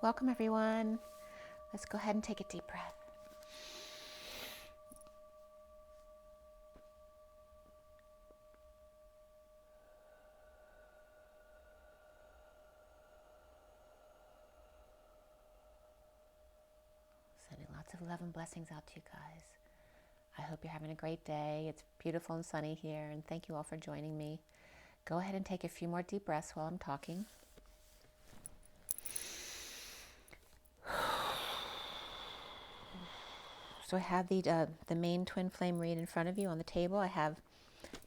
Welcome everyone. Let's go ahead and take a deep breath. Sending lots of love and blessings out to you guys. I hope you're having a great day. It's beautiful and sunny here, and thank you all for joining me. Go ahead and take a few more deep breaths while I'm talking. So I have the main twin flame read in front of you on the table. I have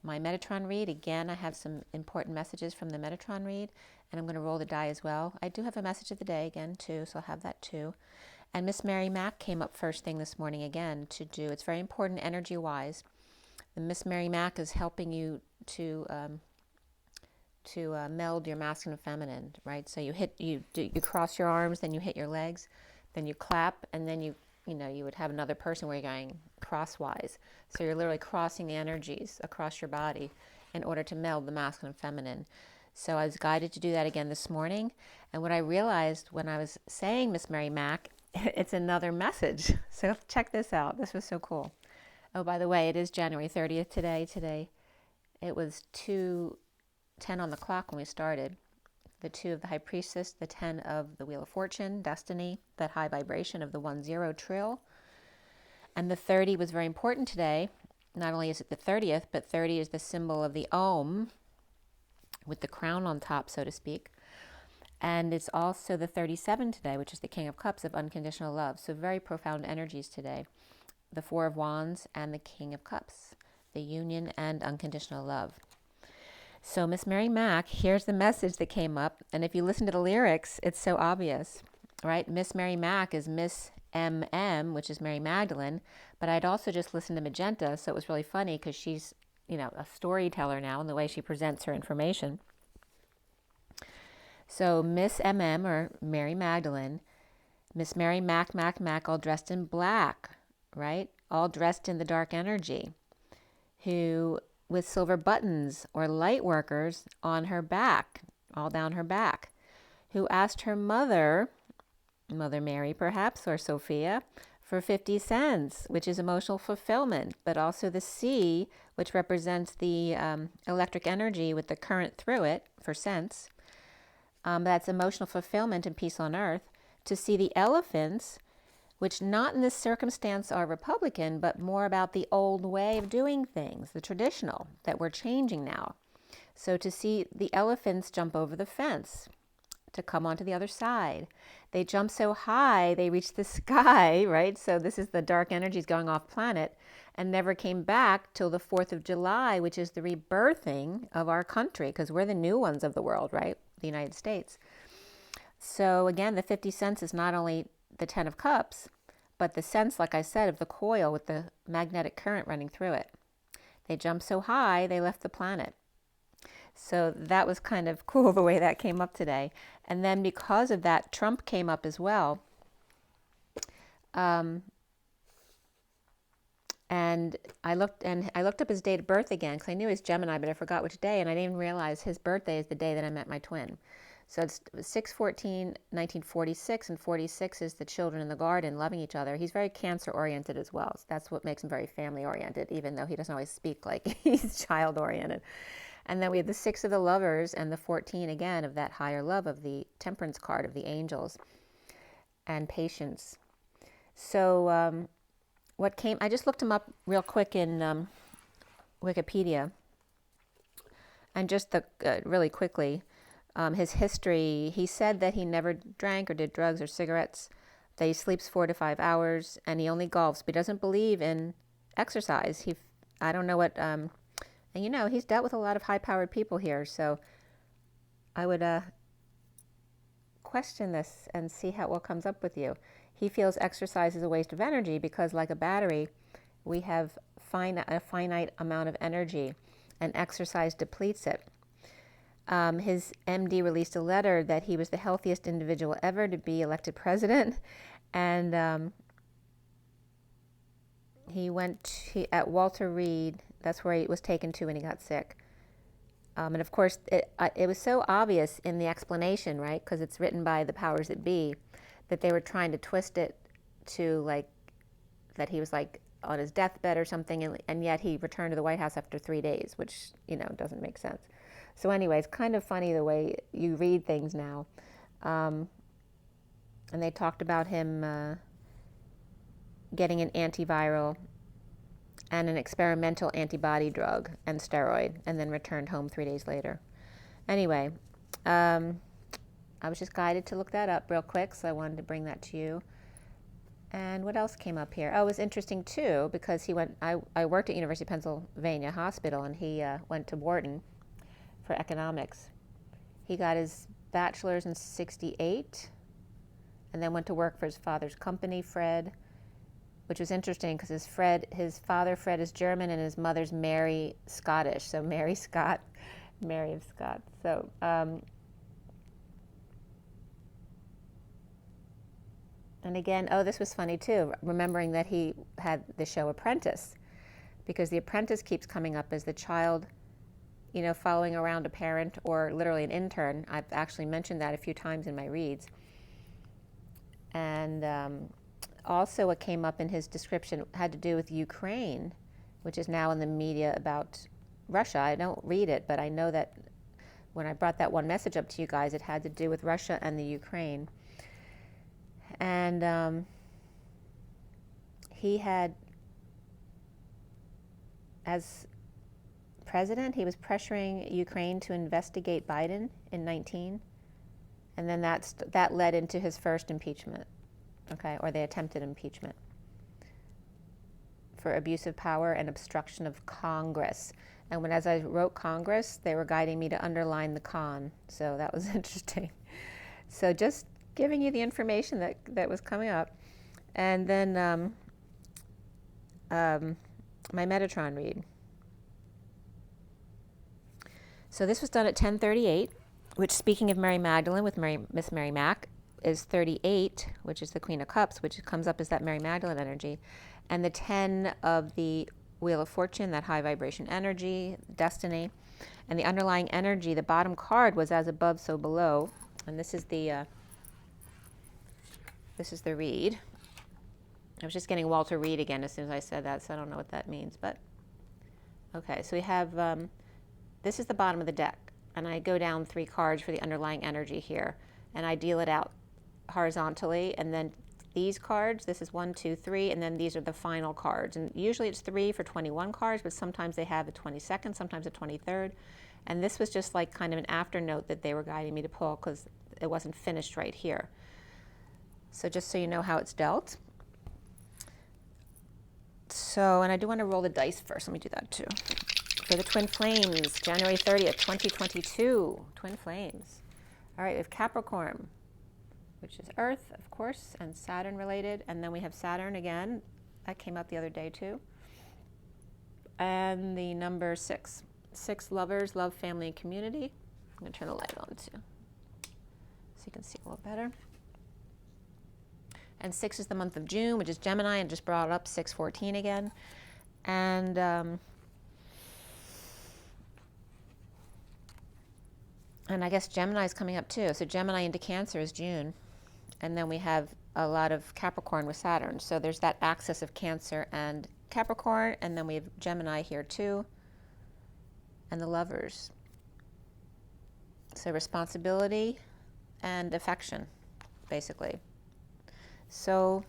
my Metatron read. Again, I have some important messages from the Metatron read, and I'm going to roll the die as well. I do have a message of the day again too, so I'll have that too. And Miss Mary Mac came up first thing this morning again to do. It's very important energy-wise. And Miss Mary Mac is helping you to meld your masculine and feminine, right? So you cross your arms, then you hit your legs, then you clap, and then you would have another person where you're going crosswise. So you're literally crossing the energies across your body in order to meld the masculine and feminine. So I was guided to do that again this morning. And what I realized when I was saying Miss Mary Mac, it's another message. So check this out. This was so cool. Oh, by the way, it is January 30th today. Today it was 2:10 on the clock when we started. The 2 of the High Priestess, the 10 of the Wheel of Fortune, Destiny, that high vibration of the 1-0 trill. And the 30 was very important today. Not only is it the 30th, but 30 is the symbol of the Om, with the crown on top, so to speak. And it's also the 37 today, which is the King of Cups of unconditional love. So very profound energies today. The 4 of Wands and the King of Cups, the union and unconditional love. So Miss Mary Mac, here's the message that came up. And if you listen to the lyrics, it's so obvious, right? Miss Mary Mac is Miss MM, which is Mary Magdalene. But I'd also just listened to Magenta, so it was really funny because she's, a storyteller now in the way she presents her information. So Miss MM, or Mary Magdalene, Miss Mary Mac, all dressed in black, right? All dressed in the dark energy, who with silver buttons or light workers on her back, all down her back, who asked her mother, Mother Mary perhaps, or Sophia, for 50 cents, which is emotional fulfillment, but also the C, which represents the electric energy with the current through it, for cents. That's emotional fulfillment and peace on earth. To see the elephants, which not in this circumstance are Republican, but more about the old way of doing things, the traditional, that we're changing now. So to see the elephants jump over the fence, to come onto the other side. They jump so high, they reach the sky, right? So this is the dark energies going off planet, and never came back till the 4th of July, which is the rebirthing of our country, because we're the new ones of the world, right? The United States. So again, the 50 cents is not only the 10 of Cups, but the sense, like I said, of the coil with the magnetic current running through it. They jumped so high, they left the planet. So that was kind of cool the way that came up today. And then because of that, Trump came up as well. And I looked up his date of birth again because I knew he was Gemini, but I forgot which day, and I didn't even realize his birthday is the day that I met my twin. So it's 6/14/1946, and 46 is the children in the garden loving each other. He's very Cancer-oriented as well. So that's what makes him very family-oriented, even though he doesn't always speak like he's child-oriented. And then we have the 6 of the lovers and the 14 again of that higher love of the temperance card of the angels and patience. So I just looked him up real quick in Wikipedia, and just really quickly, his history. He said that he never drank or did drugs or cigarettes, that he sleeps 4 to 5 hours, and he only golfs, but he doesn't believe in exercise. I don't know what, and he's dealt with a lot of high-powered people here, so I would question this and see what comes up with you. He feels exercise is a waste of energy because, like a battery, we have a finite amount of energy, and exercise depletes it. His MD released a letter that he was the healthiest individual ever to be elected president, and he went at Walter Reed. That's where he was taken to when he got sick. And of course, it was so obvious in the explanation, right? Because it's written by the powers that be, that they were trying to twist it to like that he was like on his deathbed or something, and yet he returned to the White House after 3 days, which, you know, doesn't make sense. So anyway, it's kind of funny the way you read things now. And they talked about him getting an antiviral and an experimental antibody drug and steroid, and then returned home 3 days later. Anyway, I was just guided to look that up real quick, so I wanted to bring that to you. And what else came up here? Oh, it was interesting too, because he went, I worked at University of Pennsylvania Hospital, and he went to Wharton for economics. He got his bachelor's in '68, and then went to work for his father's company, Fred, which was interesting because his father, Fred, is German, and his mother's Mary, Scottish. So Mary Scott, Mary of Scots. So, and again, oh, this was funny too, remembering that he had the show Apprentice, because the apprentice keeps coming up as the child, you know, following around a parent or literally an intern. I've actually mentioned that a few times in my reads. And also what came up in his description had to do with Ukraine, which is now in the media about Russia. I don't read it, but I know that when I brought that one message up to you guys, it had to do with Russia and the Ukraine. And he had, as president, he was pressuring Ukraine to investigate Biden in 19, and then that led into his first impeachment, okay, or the attempted impeachment for abuse of power and obstruction of Congress. And as I wrote Congress, they were guiding me to underline the con, so that was interesting. So just giving you the information that was coming up. And then my Metatron read. So this was done at 10:38, which, speaking of Mary Magdalene with Miss Mary Mac, is 38, which is the Queen of Cups, which comes up as that Mary Magdalene energy. And the 10 of the Wheel of Fortune, that high vibration energy, destiny. And the underlying energy, the bottom card was as above, so below. And this is the read. I was just getting Walter Reed again as soon as I said that, so I don't know what that means. But okay, so we have, this is the bottom of the deck. And I go down 3 cards for the underlying energy here. And I deal it out horizontally. And then these cards, this is 1, 2, 3, and then these are the final cards. And usually it's 3 for 21 cards, but sometimes they have a 22nd, sometimes a 23rd. And this was just like kind of an afternote that they were guiding me to pull because it wasn't finished right here. So just so you know how it's dealt. So, and I do want to roll the dice first. Let me do that too. For the Twin Flames, January 30th, 2022. Twin Flames. All right, we have Capricorn, which is Earth, of course, and Saturn related. And then we have Saturn again. That came up the other day too. And the number 6. 6 lovers, love, family, and community. I'm going to turn the light on too, so you can see a little better. And 6 is the month of June, which is Gemini, and just brought up 614 again. And I guess Gemini is coming up too. So Gemini into Cancer is June. And then we have a lot of Capricorn with Saturn. So there's that axis of Cancer and Capricorn. And then we have Gemini here too. And the lovers. So responsibility and affection, basically. So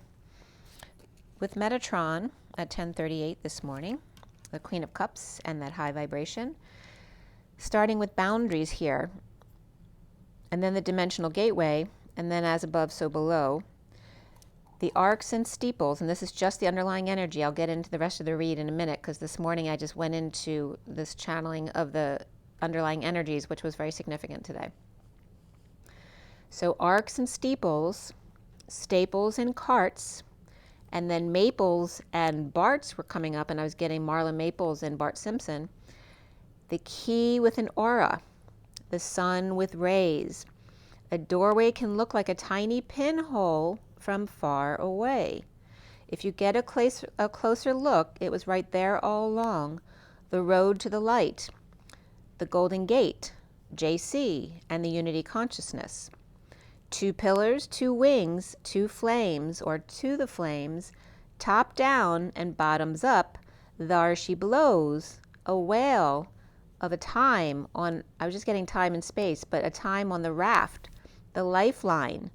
with Metatron at 10:38 this morning, the Queen of Cups and that high vibration, starting with boundaries here, and then the dimensional gateway, and then as above, so below, the arcs and steeples, and this is just the underlying energy. I'll get into the rest of the read in a minute, because this morning I just went into this channeling of the underlying energies, which was very significant today. So arcs and steeples, staples and carts, and then maples and Barts were coming up, and I was getting Marla Maples and Bart Simpson. The key with an aura, the sun with rays. A doorway can look like a tiny pinhole from far away. If you get a closer look, it was right there all along. The road to the light, the Golden Gate, JC, and the Unity Consciousness. 2 pillars, 2 wings, 2 flames, or to the flames, top down and bottoms up, thar she blows, a wail of a time on, I was just getting time and space, but a time on the raft, the lifeline,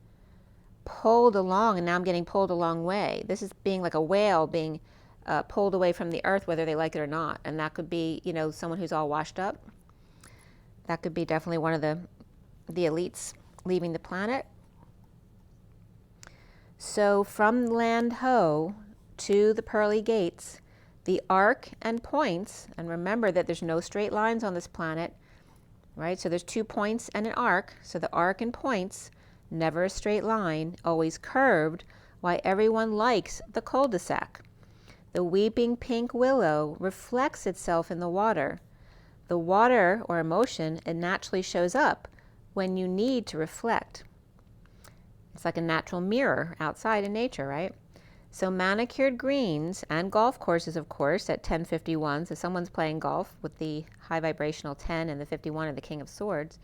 pulled along, and now I'm getting pulled a long way. This is being like a whale being pulled away from the earth, whether they like it or not. And that could be, you know, someone who's all washed up. That could be definitely one of the elites leaving the planet. So from land ho to the pearly gates, the arc and points, and remember that there's no straight lines on this planet, right? So there's 2 points and an arc. So the arc and points, never a straight line, always curved, why everyone likes the cul-de-sac. The weeping pink willow reflects itself in the water. The water, or emotion, it naturally shows up when you need to reflect. It's like a natural mirror outside in nature, right? So manicured greens and golf courses, of course, at 1051. So someone's playing golf with the high vibrational 10 and the 51 of the King of Swords.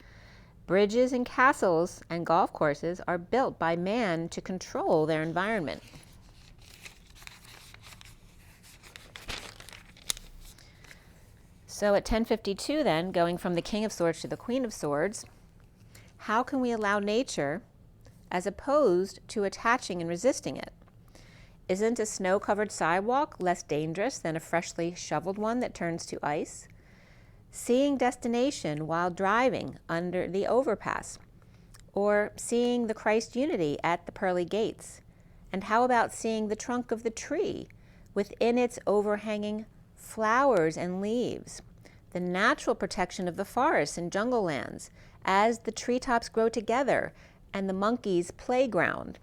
Bridges and castles and golf courses are built by man to control their environment. So at 1052 then, going from the King of Swords to the Queen of Swords, how can we allow nature as opposed to attaching and resisting it? Isn't a snow-covered sidewalk less dangerous than a freshly shoveled one that turns to ice? Seeing destination while driving under the overpass, or seeing the Christ unity at the pearly gates? And how about seeing the trunk of the tree within its overhanging flowers and leaves, the natural protection of the forests and jungle lands as the treetops grow together and the monkeys' playground?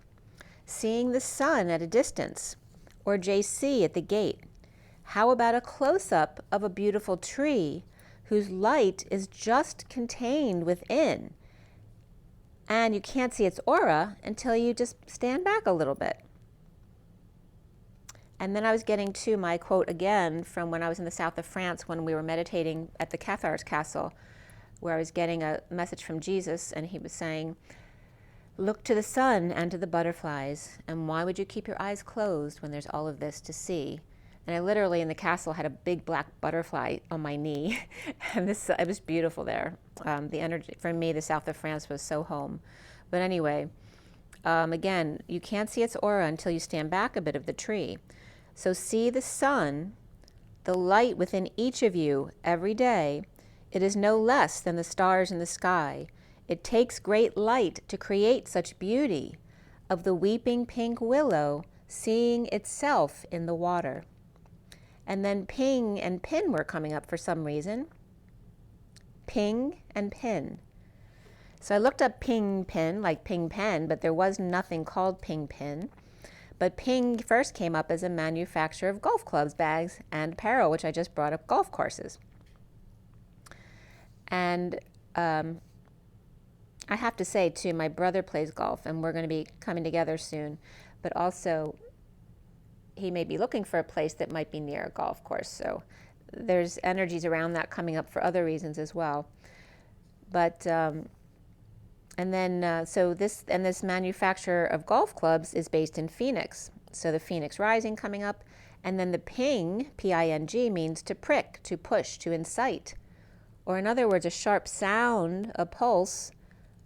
Seeing the sun at a distance, or JC at the gate? How about a close-up of a beautiful tree whose light is just contained within, and you can't see its aura until you just stand back a little bit? And then I was getting to my quote again from when I was in the south of France when we were meditating at the Cathar's Castle, where I was getting a message from Jesus, and he was saying, look to the sun and to the butterflies, and why would you keep your eyes closed when there's all of this to see? And I literally in the castle had a big black butterfly on my knee, and it was beautiful there. The energy, for me, the south of France was so home. But anyway, again, you can't see its aura until you stand back a bit of the tree. So see the sun, the light within each of you every day. It is no less than the stars in the sky. It takes great light to create such beauty of the weeping pink willow seeing itself in the water. And then ping and pin were coming up for some reason. Ping and pin. So I looked up ping pin, like ping pen, but there was nothing called ping pin. But ping first came up as a manufacturer of golf clubs, bags, and apparel, which I just brought up golf courses. And I have to say, too, my brother plays golf, and we're going to be coming together soon. But also, he may be looking for a place that might be near a golf course. So there's energies around that coming up for other reasons as well. But, so this manufacturer of golf clubs is based in Phoenix. So the Phoenix Rising coming up. And then the ping, P-I-N-G, means to prick, to push, to incite. Or in other words, a sharp sound, a pulse,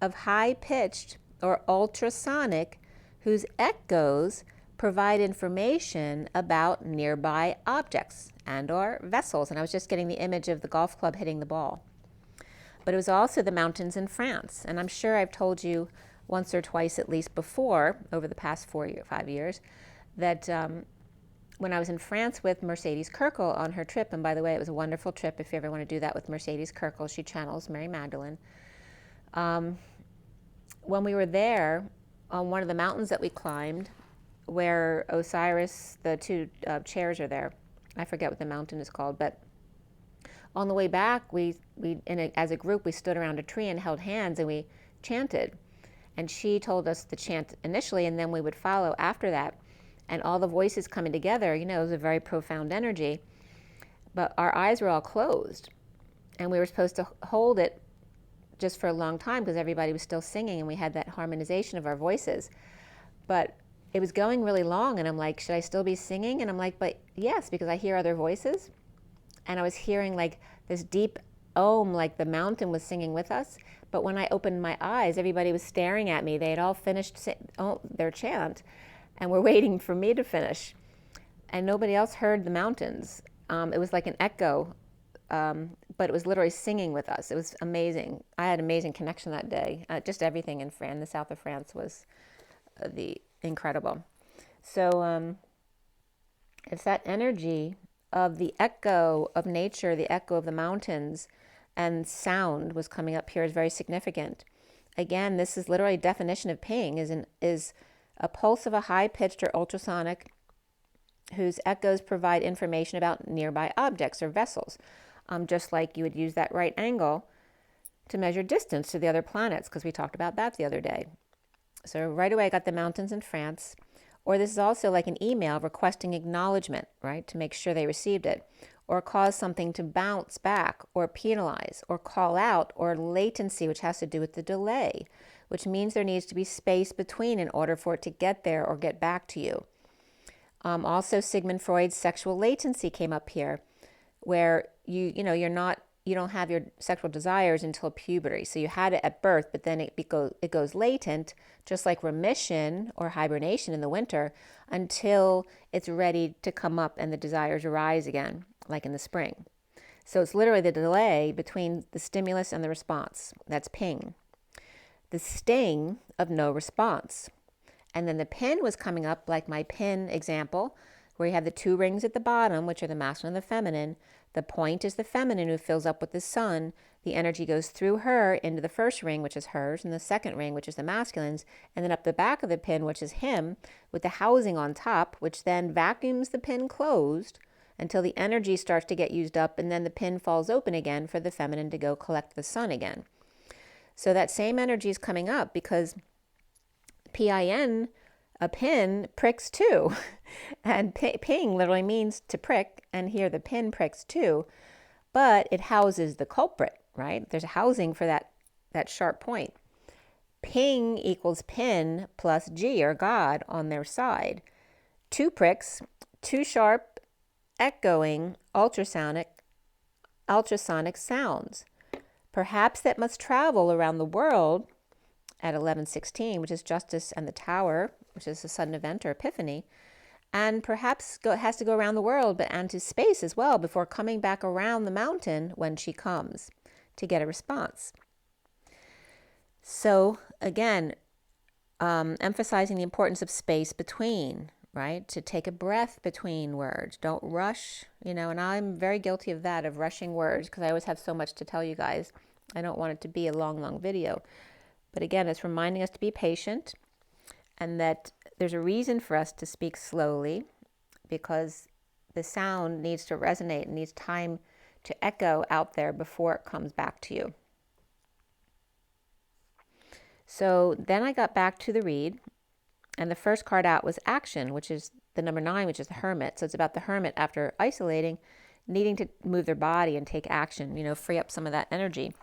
of high-pitched or ultrasonic whose echoes provide information about nearby objects and or vessels. And I was just getting the image of the golf club hitting the ball. But it was also the mountains in France. And I'm sure I've told you once or twice at least before, over the past 5 years, that when I was in France with Mercedes Kirkle on her trip, and by the way, it was a wonderful trip if you ever want to do that with Mercedes Kirkle. She channels Mary Magdalene. When we were there, on one of the mountains that we climbed, where Osiris, the 2 chairs are there. I forget what the mountain is called, but on the way back, as a group, we stood around a tree and held hands, and we chanted. And she told us the chant initially, and then we would follow after that. And all the voices coming together, it was a very profound energy. But our eyes were all closed, and we were supposed to hold it just for a long time because everybody was still singing and we had that harmonization of our voices. But it was going really long and I'm like, should I still be singing? And I'm like, but yes, because I hear other voices. And I was hearing like this deep ohm, like the mountain was singing with us. But when I opened my eyes, everybody was staring at me. They had all finished their chant and were waiting for me to finish. And nobody else heard the mountains. It was like an echo, but it was literally singing with us. It was amazing. I had amazing connection that day. Just everything in France, the south of France was the incredible. So it's that energy of the echo of nature, the echo of the mountains, and sound was coming up here is very significant. Again, this is literally a definition of ping, is a pulse of a high-pitched or ultrasonic whose echoes provide information about nearby objects or vessels, just like you would use that right angle to measure distance to the other planets, because we talked about that the other day. So right away I got the mountains in France. Or this is also like an email requesting acknowledgement, right, to make sure they received it, or cause something to bounce back, or penalize, or call out, or latency, which has to do with the delay, which means there needs to be space between in order for it to get there or get back to you. Also, Sigmund Freud's sexual latency came up here, where you don't have your sexual desires until puberty. So you had it at birth, but then it goes latent, just like remission or hibernation in the winter, until it's ready to come up and the desires arise again, like in the spring. So it's literally the delay between the stimulus and the response. That's ping. The sting of no response. And then the pin was coming up, like my pin example, where you have the two rings at the bottom, which are the masculine and the feminine. The point is the feminine who fills up with the sun. The energy goes through her into the first ring, which is hers, and the second ring, which is the masculine's, and then up the back of the pin, which is him, with the housing on top, which then vacuums the pin closed until the energy starts to get used up, and then the pin falls open again for the feminine to go collect the sun again. So that same energy is coming up because PIN, a pin, pricks too. And ping literally means to prick, and here the pin pricks too. But it houses the culprit, right? There's a housing for that sharp point. Ping equals pin plus G, or God, on their side. Two pricks, two sharp, echoing, ultrasonic sounds. Perhaps that must travel around the world at 11:16, which is justice and the tower, which is a sudden event or epiphany, and perhaps has to go around the world, but and to space as well, before coming back around the mountain when she comes to get a response. So again, emphasizing the importance of space between, right? To take a breath between words. Don't rush, and I'm very guilty of that, of rushing words, because I always have so much to tell you guys. I don't want it to be a long video. But again, it's reminding us to be patient, and that there's a reason for us to speak slowly, because the sound needs to resonate and needs time to echo out there before it comes back to you. So then I got back to the read, and the first card out was action, which is the number 9, which is the hermit. So it's about the hermit after isolating, needing to move their body and take action, free up some of that energy.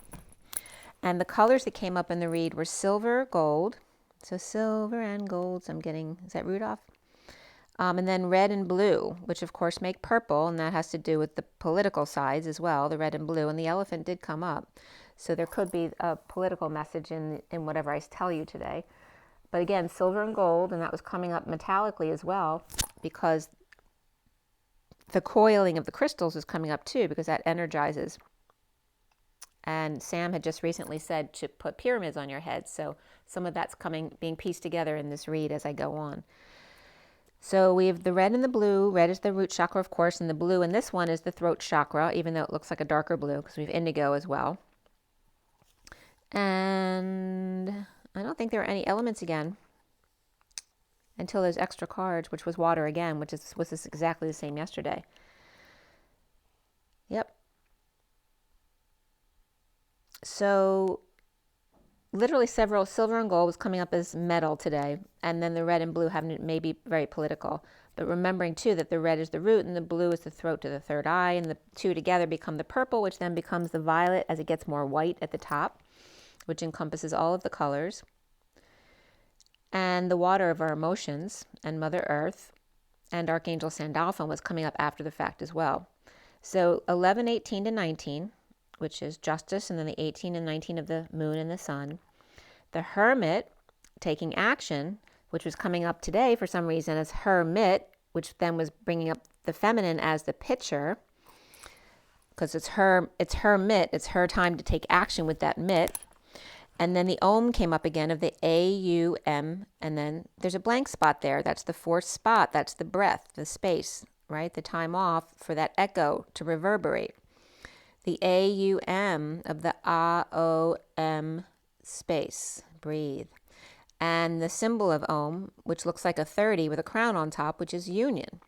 And the colors that came up in the read were silver, gold. So silver and gold. So I'm getting, is that Rudolph? And then red and blue, which of course make purple. And that has to do with the political sides as well, the red and blue. And the elephant did come up. So there could be a political message in whatever I tell you today. But again, silver and gold, and that was coming up metallically as well, because the coiling of the crystals is coming up too, because that energizes. And Sam had just recently said to put pyramids on your head. So some of that's being pieced together in this read as I go on. So we have the red and the blue. Red is the root chakra, of course, and the blue in this one is the throat chakra, even though it looks like a darker blue, because we have indigo as well. And I don't think there are any elements again until those extra cards, which was water again, which was exactly the same yesterday. Yep. So literally several, silver and gold was coming up as metal today, and then the red and blue may be very political. But remembering too that the red is the root and the blue is the throat to the third eye, and the two together become the purple, which then becomes the violet as it gets more white at the top. which encompasses all of the colors, and the water of our emotions, and Mother Earth, and Archangel Sandalphon was coming up after the fact as well. So 11, 18 to 19, which is justice, and then the 18 and 19 of the moon and the sun. The Hermit, taking action, which was coming up today for some reason as Hermit, which then was bringing up the feminine as the pitcher, because it's her mitt, it's her time to take action with that mitt. And then the Om came up again of the A-U-M, and then there's a blank spot there. That's the fourth spot. That's the breath, the space, right? The time off for that echo to reverberate. The A-U-M of the A-O-M space, breathe. And the symbol of Om, which looks like a 30 with a crown on top, which is union.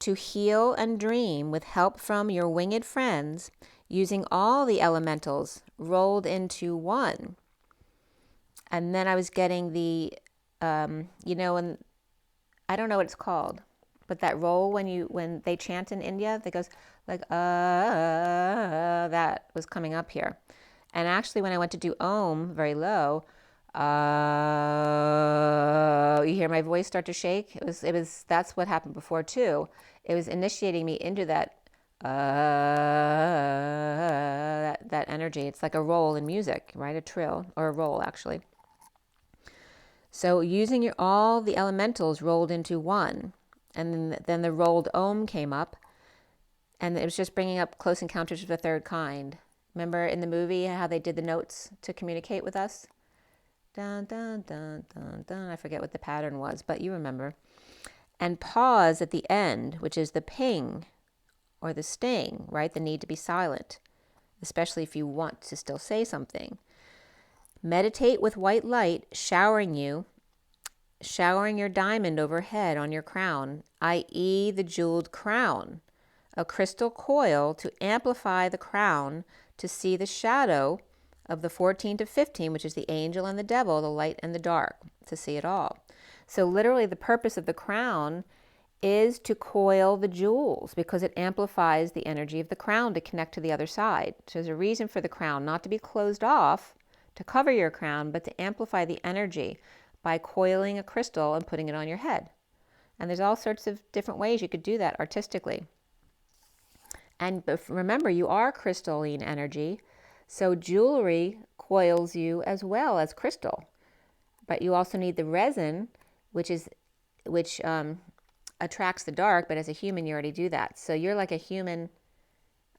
To heal and dream with help from your winged friends, using all the elementals rolled into one. And then I was getting the, you know, and I don't know what it's called, but that roll when they chant in India, that goes like, that was coming up here. And actually when I went to do Om very low, you hear my voice start to shake. It was, that's what happened before too. It was initiating me into that, that energy. It's like a roll in music, right? A trill, or a roll actually. So using all the elementals rolled into one, and then the rolled Om came up, and it was just bringing up Close Encounters of the Third Kind. Remember in the movie how they did the notes to communicate with us? Dun, dun, dun, dun, dun. I forget what the pattern was, but you remember. And pause at the end, which is the ping or the sting, right? The need to be silent, especially if you want to still say something. Meditate with white light, showering your diamond overhead on your crown, i.e. the jeweled crown, a crystal coil to amplify the crown to see the shadow of the 14 to 15, which is the angel and the devil, the light and the dark, to see it all. So literally the purpose of the crown is to coil the jewels because it amplifies the energy of the crown to connect to the other side. So there's a reason for the crown, not to be closed off to cover your crown, but to amplify the energy by coiling a crystal and putting it on your head. And there's all sorts of different ways you could do that artistically. And remember, you are crystalline energy, so jewelry coils you as well as crystal. But you also need the resin, which attracts the dark, but as a human you already do that. So you're like a human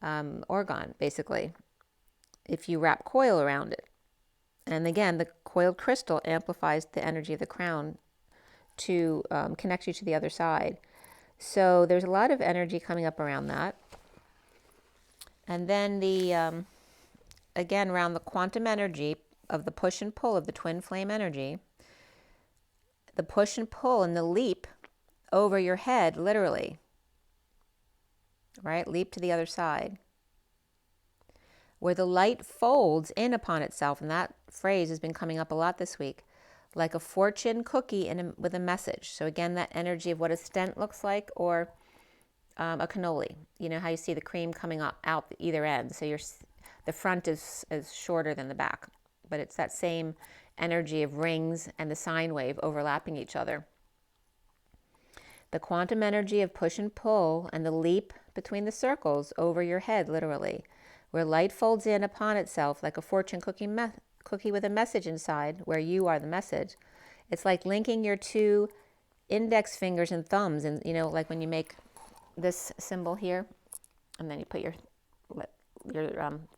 organ, basically, if you wrap coil around it. And again, the coiled crystal amplifies the energy of the crown to connect you to the other side. So there's a lot of energy coming up around that. And then the, again, around the quantum energy of the push and pull of the twin flame energy, the push and pull and the leap over your head, literally, right? Leap to the other side, where the light folds in upon itself. And that phrase has been coming up a lot this week, like a fortune cookie with a message. So again, that energy of what a stent looks like, or a cannoli. You know how you see the cream coming out either end. So the front is shorter than the back, but it's that same energy of rings and the sine wave overlapping each other. The quantum energy of push and pull and the leap between the circles over your head, literally, where light folds in upon itself like a fortune cookie with a message inside, where you are the message. It's like linking your two index fingers and thumbs, and you know, like when you make this symbol here, and then you put your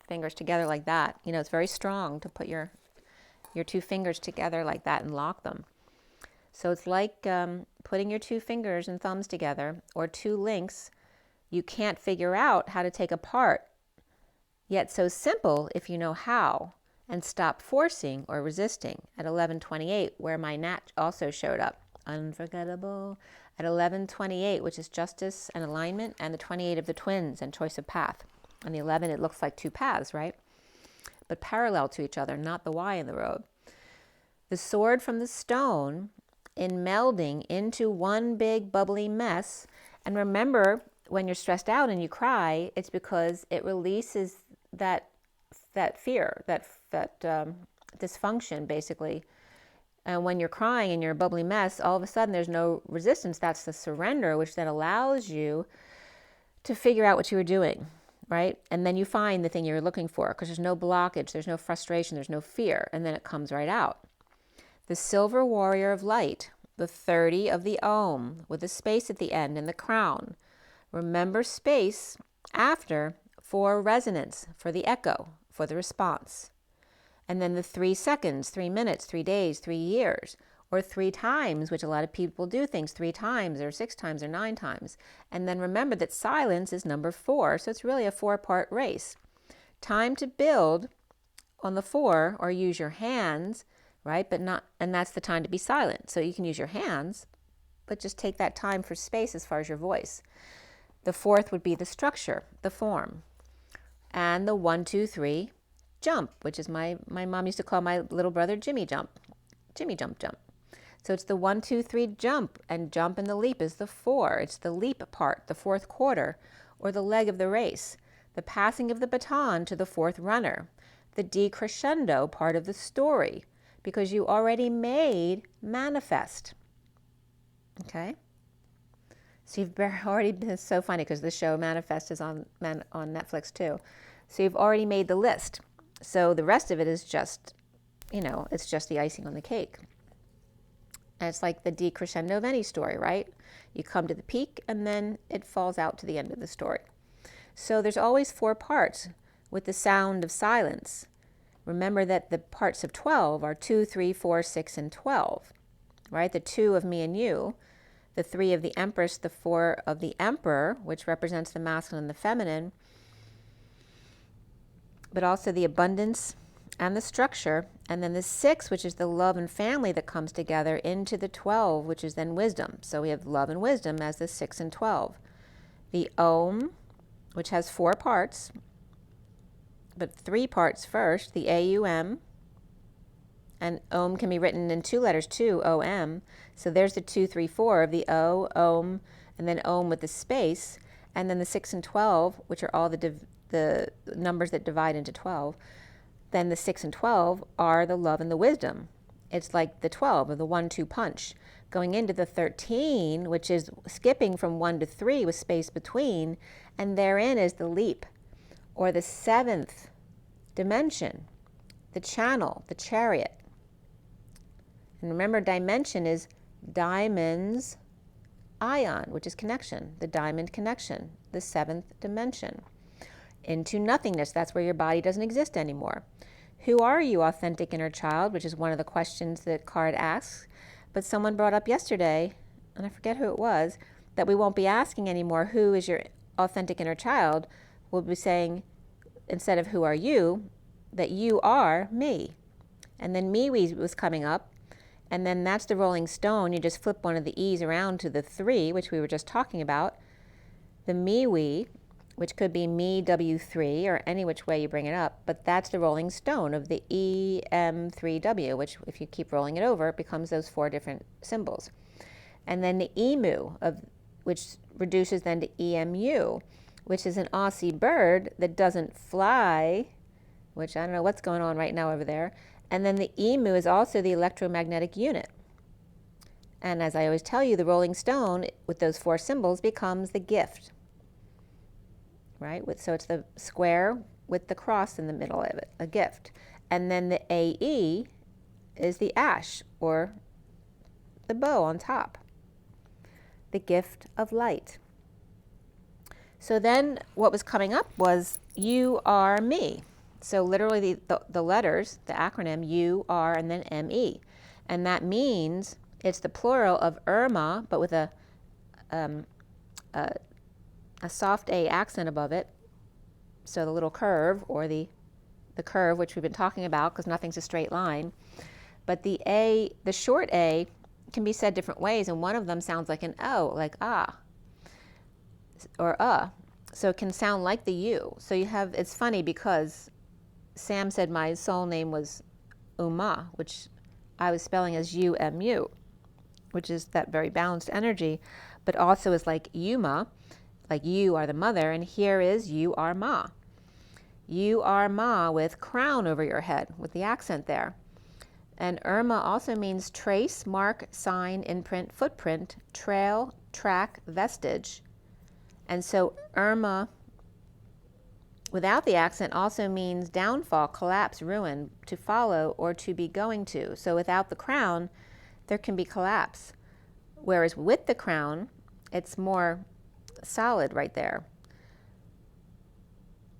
fingers together like that. You know, it's very strong to put your two fingers together like that and lock them. So it's like putting your two fingers and thumbs together, or two links you can't figure out how to take apart, yet so simple if you know how, and stop forcing or resisting at 11:28, where my Nat also showed up. Unforgettable. At 11:28, which is justice and alignment, and the 28 of the twins and choice of path. And the 11, it looks like two paths, right? But parallel to each other, not the Y in the road. The sword from the stone in melding into one big bubbly mess. And remember, when you're stressed out and you cry, it's because it releases that fear, that dysfunction, basically. And when you're crying and you're a bubbly mess, all of a sudden there's no resistance. That's the surrender, which then allows you to figure out what you were doing, right? And then you find the thing you're looking for, because there's no blockage, there's no frustration, there's no fear, and then it comes right out. The silver warrior of light, the 30 of the Om, with a space at the end and the crown. Remember space after for resonance, for the echo, for the response. And then the 3 seconds, 3 minutes, 3 days, 3 years, or 3 times, which a lot of people do things 3 times or 6 times or 9 times. And then remember that silence is number 4, so it's really a 4-part race. Time to build on the 4, or use your hands, right? And that's the time to be silent. So you can use your hands, but just take that time for space as far as your voice. The 4th would be the structure, the form. And the 1, 2, 3 jump, which is my mom used to call my little brother Jimmy Jump. Jimmy Jump Jump. So it's the 1, 2, 3 jump, and jump and the leap is the 4. It's the leap part, the 4th quarter, or the leg of the race. The passing of the baton to the 4th runner. The decrescendo part of the story, because you already made manifest. Okay? So you've already been, it's so funny because the show Manifest is on Netflix too. So you've already made the list. So the rest of it is just, it's just the icing on the cake. And it's like the decrescendo of any story, right? You come to the peak and then it falls out to the end of the story. So there's always 4 parts with the sound of silence. Remember that the parts of 12 are 2, 3, 4, 6, and 12, right? The 2 of me and you, the 3 of the Empress, the 4 of the Emperor, which represents the masculine and the feminine, but also the abundance and the structure, and then the 6, which is the love and family that comes together, into the 12, which is then wisdom. So we have love and wisdom as the 6 and 12. The Om, which has 4 parts, but 3 parts first, the AUM, and Om can be written in 2 letters too, OM. So there's the 2, 3, 4 of the O, Om, and then Om with the space, and then the 6 and 12, which are all the numbers that divide into 12. Then the 6 and 12 are the love and the wisdom. It's like the 12 of the 1-2 punch. Going into the 13, which is skipping from 1 to 3 with space between, and therein is the leap, or the 7th dimension, the channel, the chariot. And remember, dimension is diamonds ion, which is connection, the diamond connection, the 7th dimension. Into nothingness, that's where your body doesn't exist anymore. Who are you, authentic inner child, which is one of the questions that card asks. But someone brought up yesterday, and I forget who it was, that we won't be asking anymore, who is your authentic inner child? We'll be saying, instead of who are you, that you are me. And then me was coming up, and then that's the rolling stone. You just flip one of the E's around to the 3, which we were just talking about. The me-we, which could be me W3 or any which way you bring it up, but that's the rolling stone of the EM3W, which if you keep rolling it over, it becomes those 4 different symbols. And then the emu, which reduces then to EMU, which is an Aussie bird that doesn't fly, which I don't know what's going on right now over there. And then the emu is also the electromagnetic unit. And as I always tell you, the rolling stone with those 4 symbols becomes the gift. Right? So it's the square with the cross in the middle of it, a gift. And then the AE is the ash, or the bow on top, the gift of light. So then what was coming up was you are me. So literally the letters, the acronym you are, and then ME. And that means it's the plural of Irma, but with a soft A accent above it, so the little curve, or the curve, which we've been talking about, because nothing's a straight line. But the short A can be said different ways, and one of them sounds like an O, like ah, or so it can sound like the U. So you have, it's funny because Sam said my soul name was Uma, which I was spelling as UMU, which is that very balanced energy, but also is like Yuma, like you are the mother, and here is you are Ma. You are Ma with crown over your head, with the accent there. And Irma also means trace, mark, sign, imprint, footprint, trail, track, vestige. And so Irma without the accent also means downfall, collapse, ruin, to follow, or to be going to. So without the crown, there can be collapse. Whereas with the crown, it's more solid right there.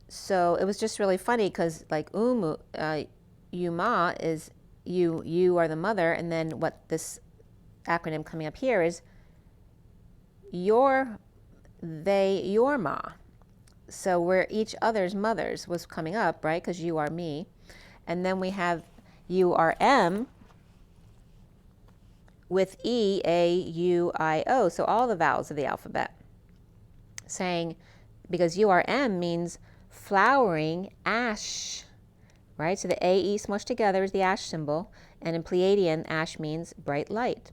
So it was just really funny because like Yuma is you are the mother, and then what this acronym coming up here is your ma. So we're each other's mothers was coming up, right? Because you are me. And then we have you are M with E, A, U, I, O. So all the vowels of the alphabet. Saying, because you are M means flowering ash, right? So the A, E smushed together is the ash symbol. And in Pleiadian, ash means bright light.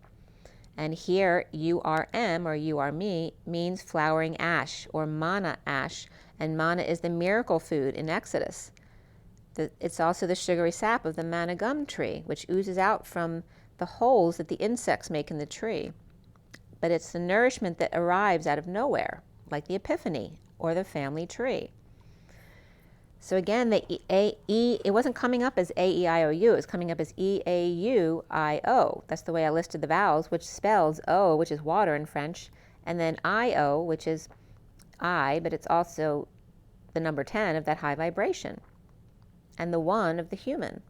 And here, you are M, or you are me, means flowering ash, or manna ash. And manna is the miracle food in Exodus. It's also the sugary sap of the manna gum tree, which oozes out from the holes that the insects make in the tree. But it's the nourishment that arrives out of nowhere, like the Epiphany, or the family tree. So again, the it wasn't coming up as A-E-I-O-U, it was coming up as E-A-U-I-O. That's the way I listed the vowels, which spells O, which is water in French, and then I-O, which is I, but it's also the number 10 of that high vibration, and the 1 of the human.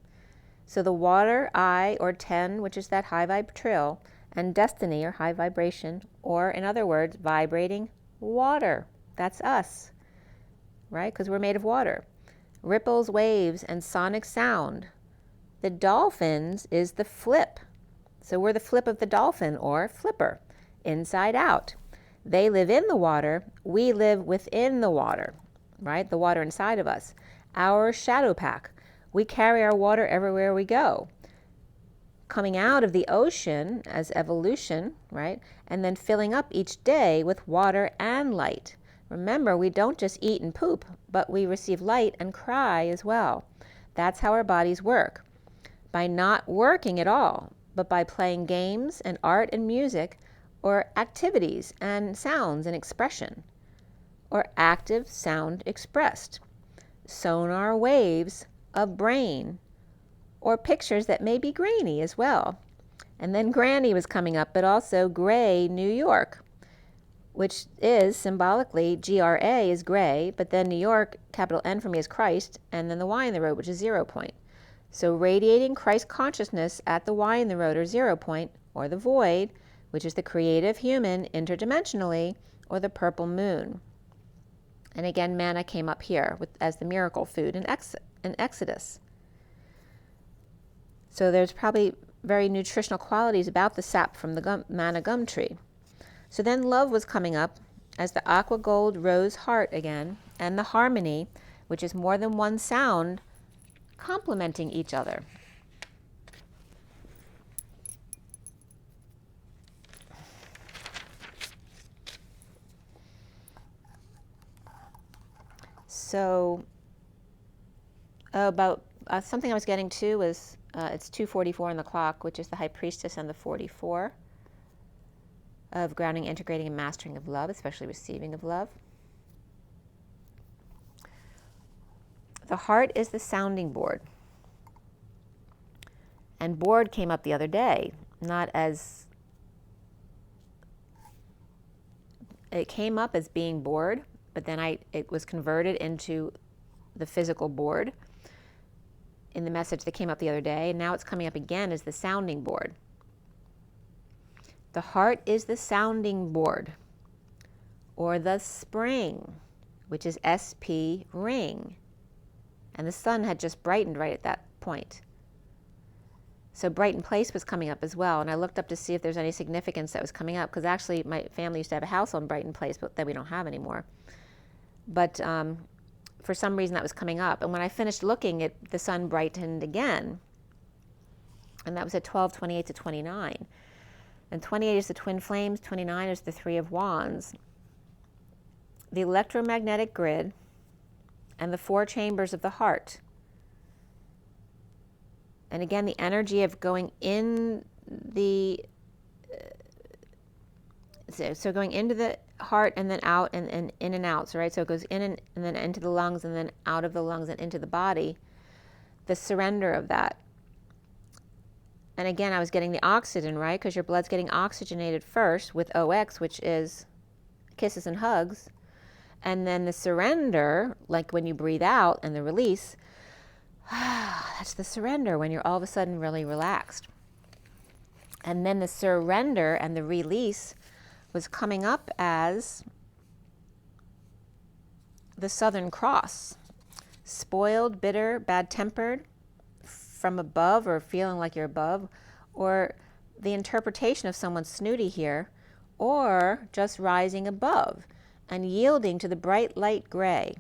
So the water, I, or 10, which is that high vibe trill, and destiny, or high vibration, or in other words, vibrating water. That's us, right? Because we're made of water. Ripples, waves, and sonic sound. The dolphins is the flip. So we're the flip of the dolphin, or flipper, inside out. They live in the water. We live within the water, right? The water inside of us. Our shadow pack. We carry our water everywhere we go. Coming out of the ocean as evolution, right? And then filling up each day with water and light. Remember, we don't just eat and poop, but we receive light and cry as well. That's how our bodies work. By not working at all, but by playing games and art and music, or activities and sounds and expression, or active sound expressed. Sonar waves of brain, or pictures that may be grainy as well. And then Granny was coming up, but also gray New York, which is symbolically, G-R-A is gray, but then New York, capital N for me is Christ, and then the Y in the road, which is 0 point. So radiating Christ consciousness at the Y in the road, or 0 point, or the void, which is the creative human interdimensionally, or the purple moon. And again, manna came up here as the miracle food in Exodus. So there's probably very nutritional qualities about the sap from the manna gum tree. So then love was coming up as the aqua gold rose heart again, and the harmony, which is more than one sound complementing each other. So about something I was getting to was it's 2:44 on the clock, which is the High Priestess and the 44 of grounding, integrating, and mastering of love, especially receiving of love. The heart is the sounding board. And board came up the other day, not as, it came up as being bored, but then it was converted into the physical board in the message that came up the other day, and now it's coming up again as the sounding board. The heart is the sounding board, or the spring, which is SP ring. And the sun had just brightened right at that point. So Brighton Place was coming up as well, and I looked up to see if there's any significance that was coming up, because actually my family used to have a house on Brighton Place, but that we don't have anymore. But for some reason that was coming up. And when I finished looking, the sun brightened again, and that was at 12:28 to 29. And 28 is the twin flames, 29 is the 3 of wands. The electromagnetic grid and the 4 chambers of the heart. And again, the energy of going in the, so going into the heart and then out and in and out. So, right, so it goes in and then into the lungs and then out of the lungs and into the body. The surrender of that. And again, I was getting the oxygen, right? Because your blood's getting oxygenated first with OX, which is kisses and hugs. And then the surrender, like when you breathe out, and the release, that's the surrender, when you're all of a sudden really relaxed. And then the surrender and the release was coming up as the Southern Cross. Spoiled, bitter, bad-tempered, from above, or feeling like you're above, or the interpretation of someone snooty here, or just rising above and yielding to the bright light gray,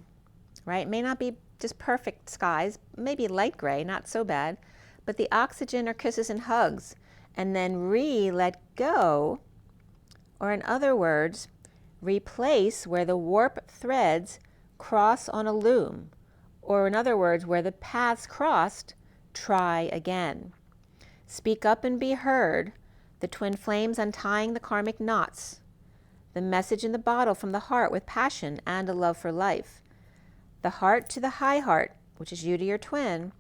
right? It may not be just perfect skies, maybe light gray, not so bad, but the oxygen or kisses and hugs, and then let go, or in other words, replace where the warp threads cross on a loom, or in other words, where the paths crossed, try again. Speak up and be heard, the twin flames untying the karmic knots, the message in the bottle from the heart with passion and a love for life. The heart to the high heart, which is you to your twin,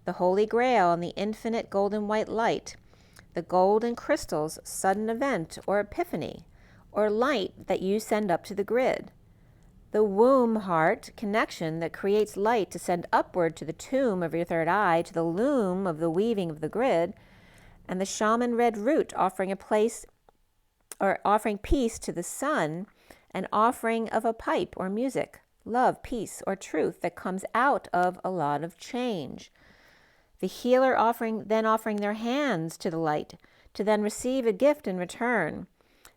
the holy grail and the infinite golden white light, the gold and crystals, sudden event or epiphany, or light that you send up to the grid. The womb heart connection that creates light to send upward to the tomb of your third eye, to the loom of the weaving of the grid, and the shaman red root offering a place, or offering peace to the sun, an offering of a pipe or music, love, peace, or truth that comes out of a lot of change. The healer offering their hands to the light, to then receive a gift in return.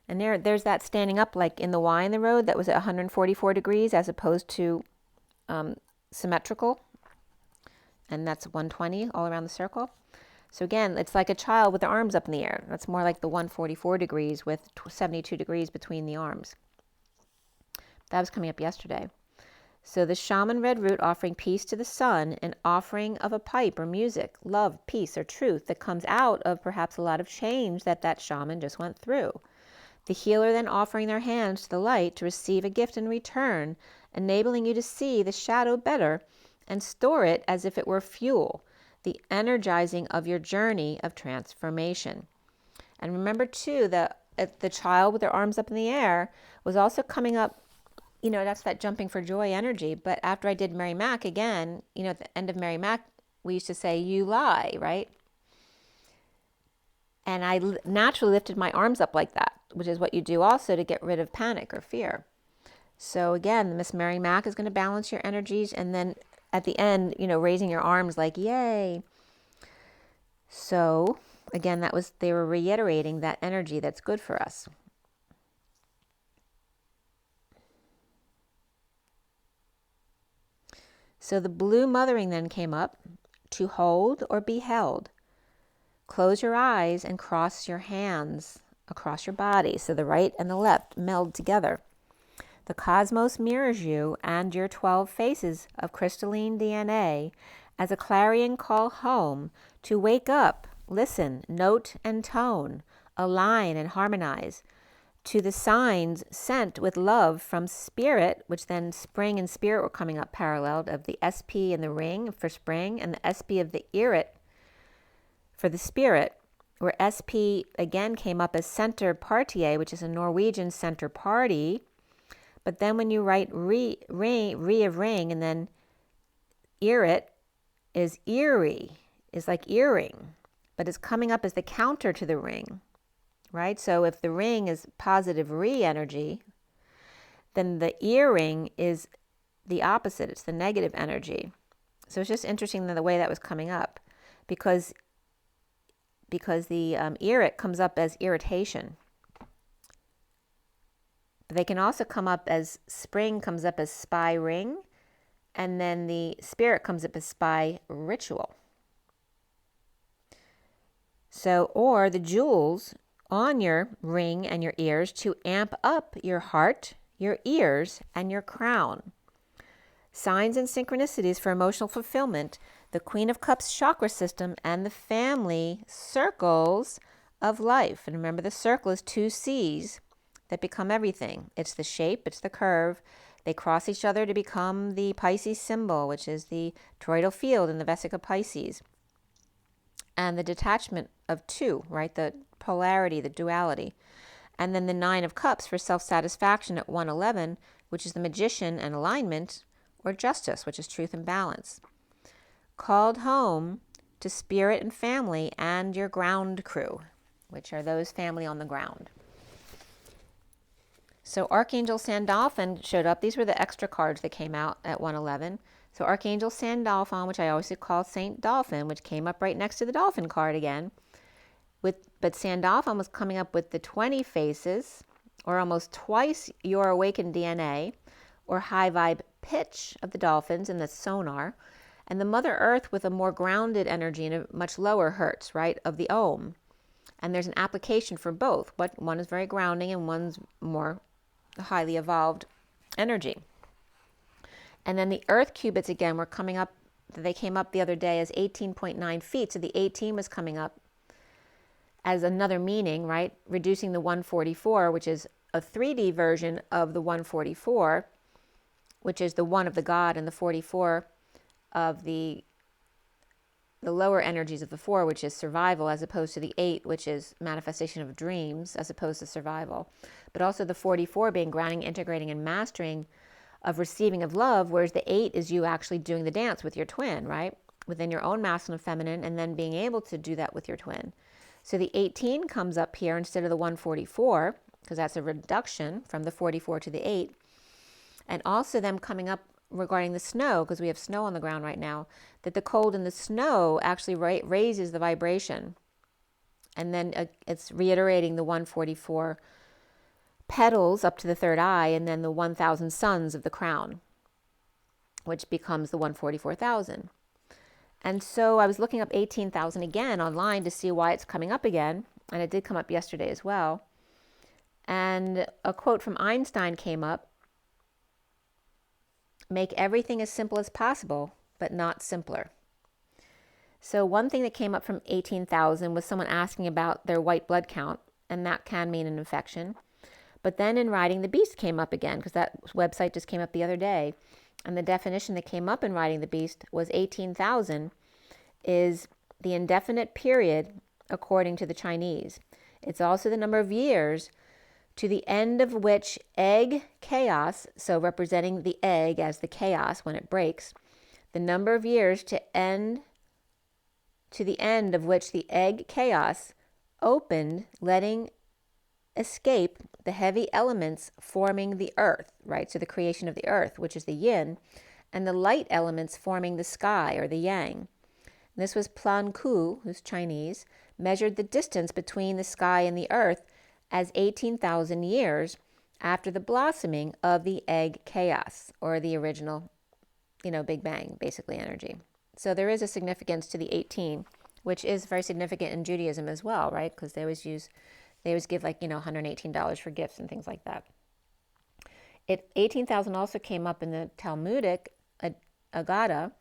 And there's that standing up like in the Y in the road that was at 144 degrees as opposed to symmetrical. And that's 120 all around the circle. So again, it's like a child with their arms up in the air. That's more like the 144 degrees with 72 degrees between the arms. That was coming up yesterday. So the shaman red root offering peace to the sun, an offering of a pipe or music, love, peace, or truth that comes out of perhaps a lot of change that shaman just went through. The healer then offering their hands to the light to receive a gift in return, enabling you to see the shadow better and store it as if it were fuel, the energizing of your journey of transformation. And remember too that the child with their arms up in the air was also coming up, that's that jumping for joy energy. But after I did Mary Mac again, at the end of Mary Mac, we used to say, you lie, right? And I naturally lifted my arms up like that, which is what you do also to get rid of panic or fear. So again, Miss Mary Mac is going to balance your energies, and then at the end, raising your arms like, yay. So again, they were reiterating that energy that's good for us. So the blue mothering then came up, to hold or be held. Close your eyes and cross your hands across your body, so the right and the left meld together. The cosmos mirrors you and your 12 faces of crystalline DNA as a clarion call home to wake up, listen, note and tone, align and harmonize to the signs sent with love from spirit, which then spring and spirit were coming up paralleled, of the SP and the ring for spring, and the SP of the irit for the spirit, where SP again came up as center partier, which is a Norwegian center party. But then when you write re of ring, and then irit is eerie, is like earring, but it's coming up as the counter to the ring, right? So if the ring is positive re energy, then the earring is the opposite. It's the negative energy. So it's just interesting the way that was coming up, because the irit comes up as irritation. But they can also come up as spring comes up as spy ring, and then the spirit comes up as spy ritual. So, or the jewels on your ring and your ears to amp up your heart, your ears, and your crown. signs and synchronicities for emotional fulfillment, the Queen of Cups chakra system, and the family circles of life. And remember, the circle is 2 C's that become everything. It's the shape, it's the curve. They cross each other to become the Pisces symbol, which is the toroidal field in the Vesica Pisces. And the detachment of 2, right? The polarity, the duality. And then the 9 of Cups for self-satisfaction at 111, which is the Magician and alignment, or Justice, which is truth and balance. Called home to spirit and family and your ground crew, which are those family on the ground. So Archangel Sandalphon showed up. These were the extra cards that came out at 111. So Archangel Sandalphon, which I always call Saint Dolphin, which came up right next to the Dolphin card again. But Sandalphon was coming up with the 20 faces, or almost twice your awakened DNA, or high vibe pitch of the dolphins in the sonar, and the Mother Earth with a more grounded energy and a much lower hertz, right, of the Om. And there's an application for both. But one is very grounding and one's more highly evolved energy. And then the Earth qubits again were coming up. They came up the other day as 18.9 feet. So the 18 was coming up as another meaning, right? Reducing the 144, which is a 3D version of the 144, which is the 1 of the God and the 44 of the lower energies of the 4, which is survival, as opposed to the 8, which is manifestation of dreams, as opposed to survival. But also the 44 being grounding, integrating, and mastering of receiving of love, whereas the 8 is you actually doing the dance with your twin, right? Within your own masculine and feminine, and then being able to do that with your twin. So the 18 comes up here instead of the 144, because that's a reduction from the 44 to the 8. And also them coming up regarding the snow, because we have snow on the ground right now, that the cold and the snow actually raises the vibration. And then it's reiterating the 144 petals up to the third eye, and then the 1,000 suns of the crown, which becomes the 144,000. And so I was looking up 18,000 again online to see why it's coming up again, and it did come up yesterday as well. And a quote from Einstein came up: make everything as simple as possible, but not simpler. So one thing that came up from 18,000 was someone asking about their white blood count, and that can mean an infection. But then in Riding the Beast came up again, because that website just came up the other day. And the definition that came up in Riding the Beast was 18,000 is the indefinite period according to the Chinese. It's also the number of years to the end of which egg chaos, so representing the egg as the chaos when it breaks, the number of years to the end of which the egg chaos opened, letting escape the heavy elements forming the earth, right? So the creation of the earth, which is the yin, and the light elements forming the sky, or the yang. And this was Plan Ku, who's Chinese, measured the distance between the sky and the earth as 18,000 years after the blossoming of the egg chaos, or the original, Big Bang, basically, energy. So there is a significance to the 18, which is very significant in Judaism as well, right? Because they always give $118 for gifts and things like that. 18,000 also came up in the Talmudic Agada,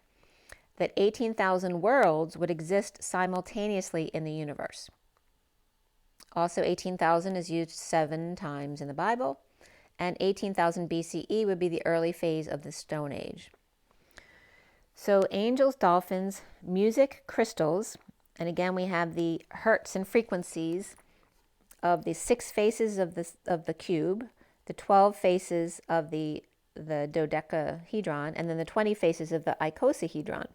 that 18,000 worlds would exist simultaneously in the universe. Also, 18,000 is used 7 times in the Bible, and 18,000 BCE would be the early phase of the Stone Age. So angels, dolphins, music, crystals, and again we have the hertz and frequencies of the 6 faces of the cube, the 12 faces of the dodecahedron, and then the 20 faces of the icosahedron.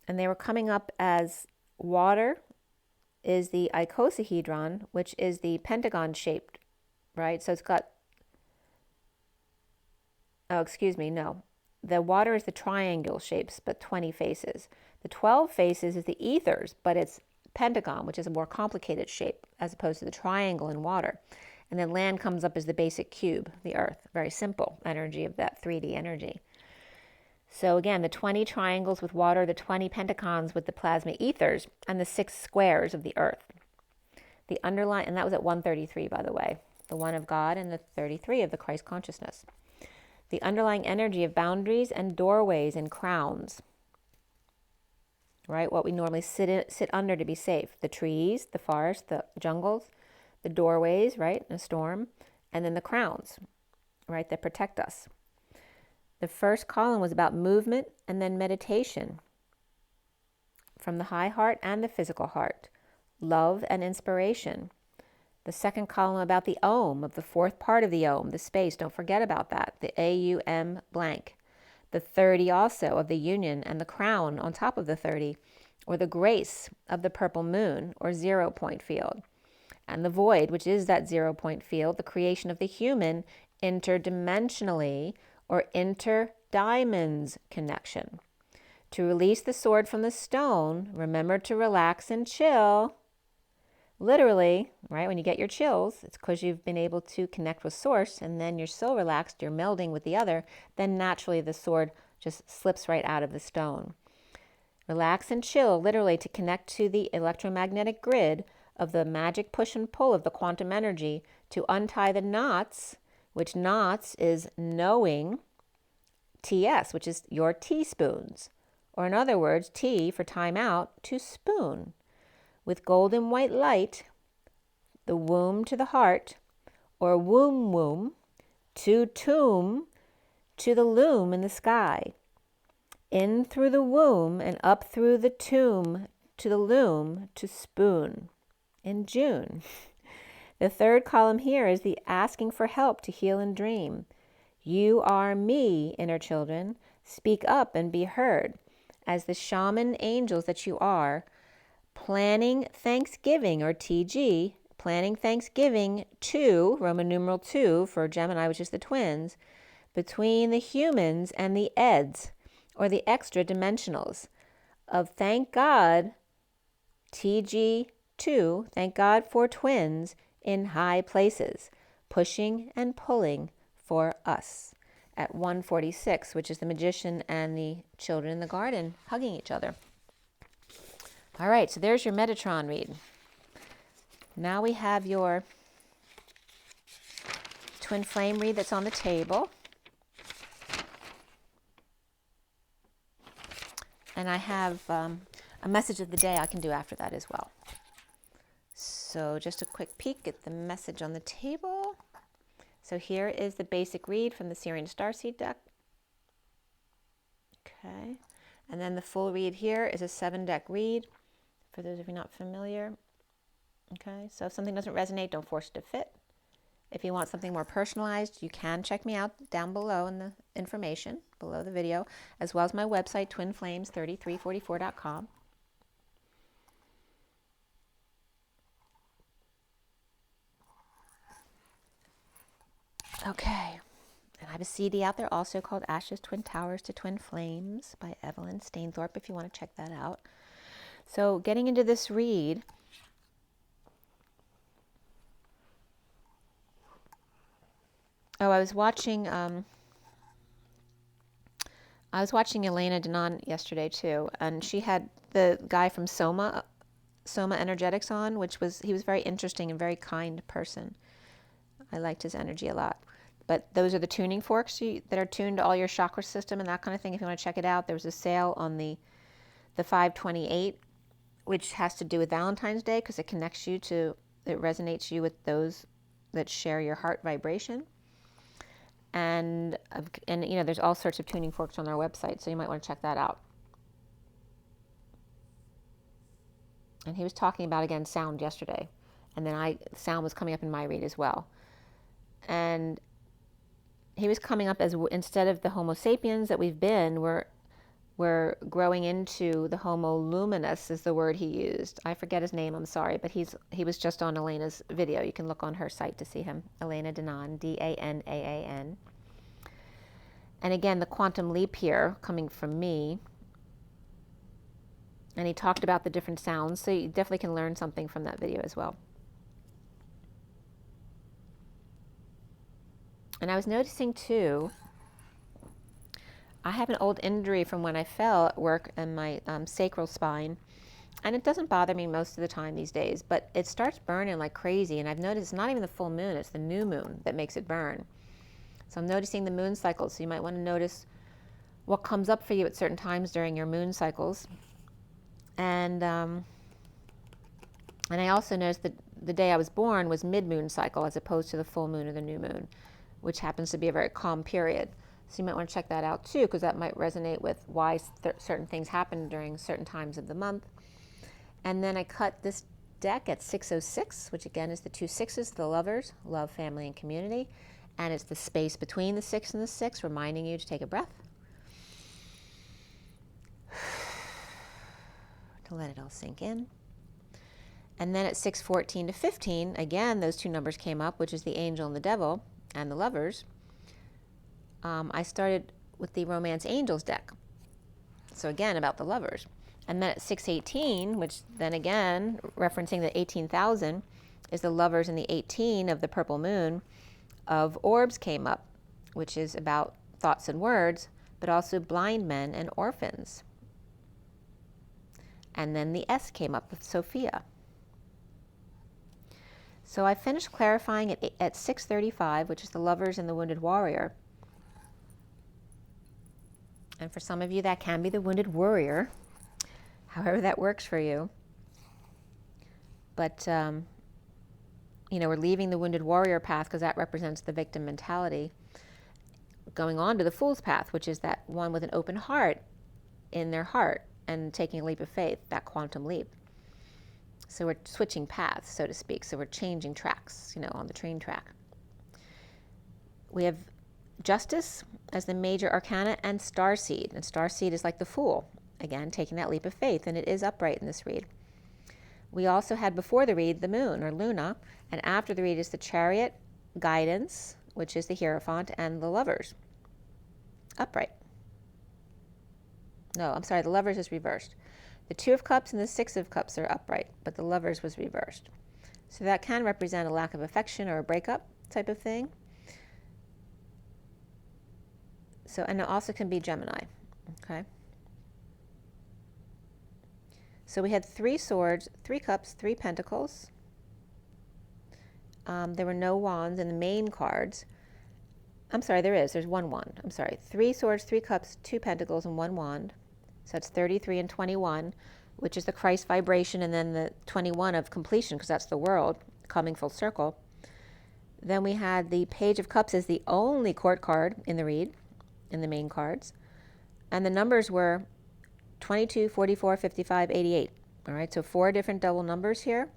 And they were coming up as water is the icosahedron, which is the pentagon shaped, right? So it's got, the water is the triangle shapes, but 20 faces. The 12 faces is the ethers, but it's pentagon, which is a more complicated shape as opposed to the triangle in water. And then land comes up as the basic cube, the earth, very simple energy of that 3D energy. So again, the 20 triangles with water, the 20 pentagons with the plasma ethers, and the 6 squares of the earth. The underlying, and that was at 133, by the way, the 1 of God and the 33 of the Christ consciousness. the underlying energy of boundaries and doorways and crowns, right? What we normally sit under to be safe. The trees, the forest, the jungles, the doorways, right, in a storm, and then the crowns, right, that protect us. The first column was about movement and then meditation from the high heart and the physical heart, love and inspiration. The second column about the Om, of the fourth part of the Om, the space, don't forget about that, the AUM blank. The 30 also of the union and the crown on top of the 30, or the grace of the purple moon or 0 point field. And the void, which is that 0 point field, the creation of the human interdimensionally or interdimensions connection. To release the sword from the stone, remember to relax and chill. Literally, right, when you get your chills, it's because you've been able to connect with source, and then you're so relaxed, you're melding with the other, then naturally the sword just slips right out of the stone. Relax and chill, literally, to connect to the electromagnetic grid of the magic push and pull of the quantum energy, to untie the knots, which knots is knowing, TS, which is your teaspoons, or in other words, T for time out, to spoon. With golden white light, the womb to the heart, or womb, to tomb, to the loom in the sky. In through the womb and up through the tomb, to the loom, to spoon. In June. The third column here is the asking for help to heal and dream. You are me, inner children. Speak up and be heard. As the shaman angels that you are, planning Thanksgiving, or TG, planning Thanksgiving to, Roman numeral 2 for Gemini, which is the twins, between the humans and the eds, or the extra dimensionals, of thank God, TG2, thank God for twins in high places, pushing and pulling for us. At 146, which is the magician and the children in the garden hugging each other. All right, so there's your Metatron read. Now we have your twin flame read that's on the table. And I have a message of the day I can do after that as well. So just a quick peek at the message on the table. So here is the basic read from the SIRIAN Starseed deck. Okay. And then the full read here is a 7-deck read, for those of you not familiar. Okay, so if something doesn't resonate, don't force it to fit. If you want something more personalized, you can check me out down below in the information, below the video, as well as my website, twinflames3344.com. Okay, and I have a CD out there also called Ashes, Twin Towers to Twin Flames by Evelyn Stainthorpe, if you want to check that out. So getting into this read, I was watching Elena Denon yesterday too, and she had the guy from Soma Energetics on, he was very interesting and very kind person. I liked his energy a lot. But those are the tuning forks that are tuned to all your chakra system and that kind of thing. If you want to check it out, there was a sale on the 528, which has to do with Valentine's Day because it connects you to, it resonates you with those that share your heart vibration. And you know, there's all sorts of tuning forks on their website, so you might want to check that out. And he was talking about, again, sound yesterday. And then sound was coming up in my read as well. And he was coming up as, instead of the Homo sapiens that we've been, we're growing into the Homo luminous is the word he used. I forget his name, I'm sorry, but he was just on Elena's video. You can look on her site to see him. Elena Denon, D-A-N-A-A-N. And again, the quantum leap here coming from me. And he talked about the different sounds, so you definitely can learn something from that video as well. And I was noticing too, I have an old injury from when I fell at work in my sacral spine. And it doesn't bother me most of the time these days, but it starts burning like crazy. And I've noticed it's not even the full moon, it's the new moon that makes it burn. So I'm noticing the moon cycles. So you might want to notice what comes up for you at certain times during your moon cycles. And I also noticed that the day I was born was mid-moon cycle as opposed to the full moon or the new moon, which happens to be a very calm period. So you might want to check that out too, because that might resonate with why certain things happen during certain times of the month. And then I cut this deck at 606, which again is the 2 6s, the lovers, love, family, and community. And it's the space between the 6 and the 6, reminding you to take a breath. To let it all sink in. And then at 614 to 15, again, those 2 numbers came up, which is the angel and the devil and the lovers. I started with the Romance Angels deck. So again, about the lovers. And then at 618, which then again, referencing the 18,000, is the lovers and the 18 of the purple moon of orbs came up, which is about thoughts and words, but also blind men and orphans. And then the S came up with Sophia. So I finished clarifying at 635, which is the lovers and the wounded warrior. And for some of you, that can be the wounded warrior, however that works for you. But, you know, we're leaving the wounded warrior path because that represents the victim mentality, going on to the fool's path, which is that one with an open heart in their heart and taking a leap of faith, that quantum leap. So we're switching paths, so to speak. So we're changing tracks, you know, on the train track. We have Justice as the major arcana and Starseed. And Starseed is like the Fool, again, taking that leap of faith, and it is upright in this read. We also had before the read the Moon, or Luna, and after the read is the Chariot, Guidance, which is the Hierophant, and the Lovers, upright. No, I'm sorry, the Lovers is reversed. The 2 of Cups and the 6 of Cups are upright, but the Lovers was reversed. So that can represent a lack of affection or a breakup type of thing. So, and it also can be Gemini, okay? So we had 3 swords, 3 cups, 3 pentacles. There were no wands in the main cards. I'm sorry, there's 1 wand. I'm sorry, 3 swords, 3 cups, 2 pentacles, and 1 wand. So that's 33 and 21, which is the Christ vibration, and then the 21 of completion, because that's the world coming full circle. Then we had the Page of Cups as the only court card in the read, in the main cards. And the numbers were 22, 44, 55, 88. All right, so 4 different double numbers here.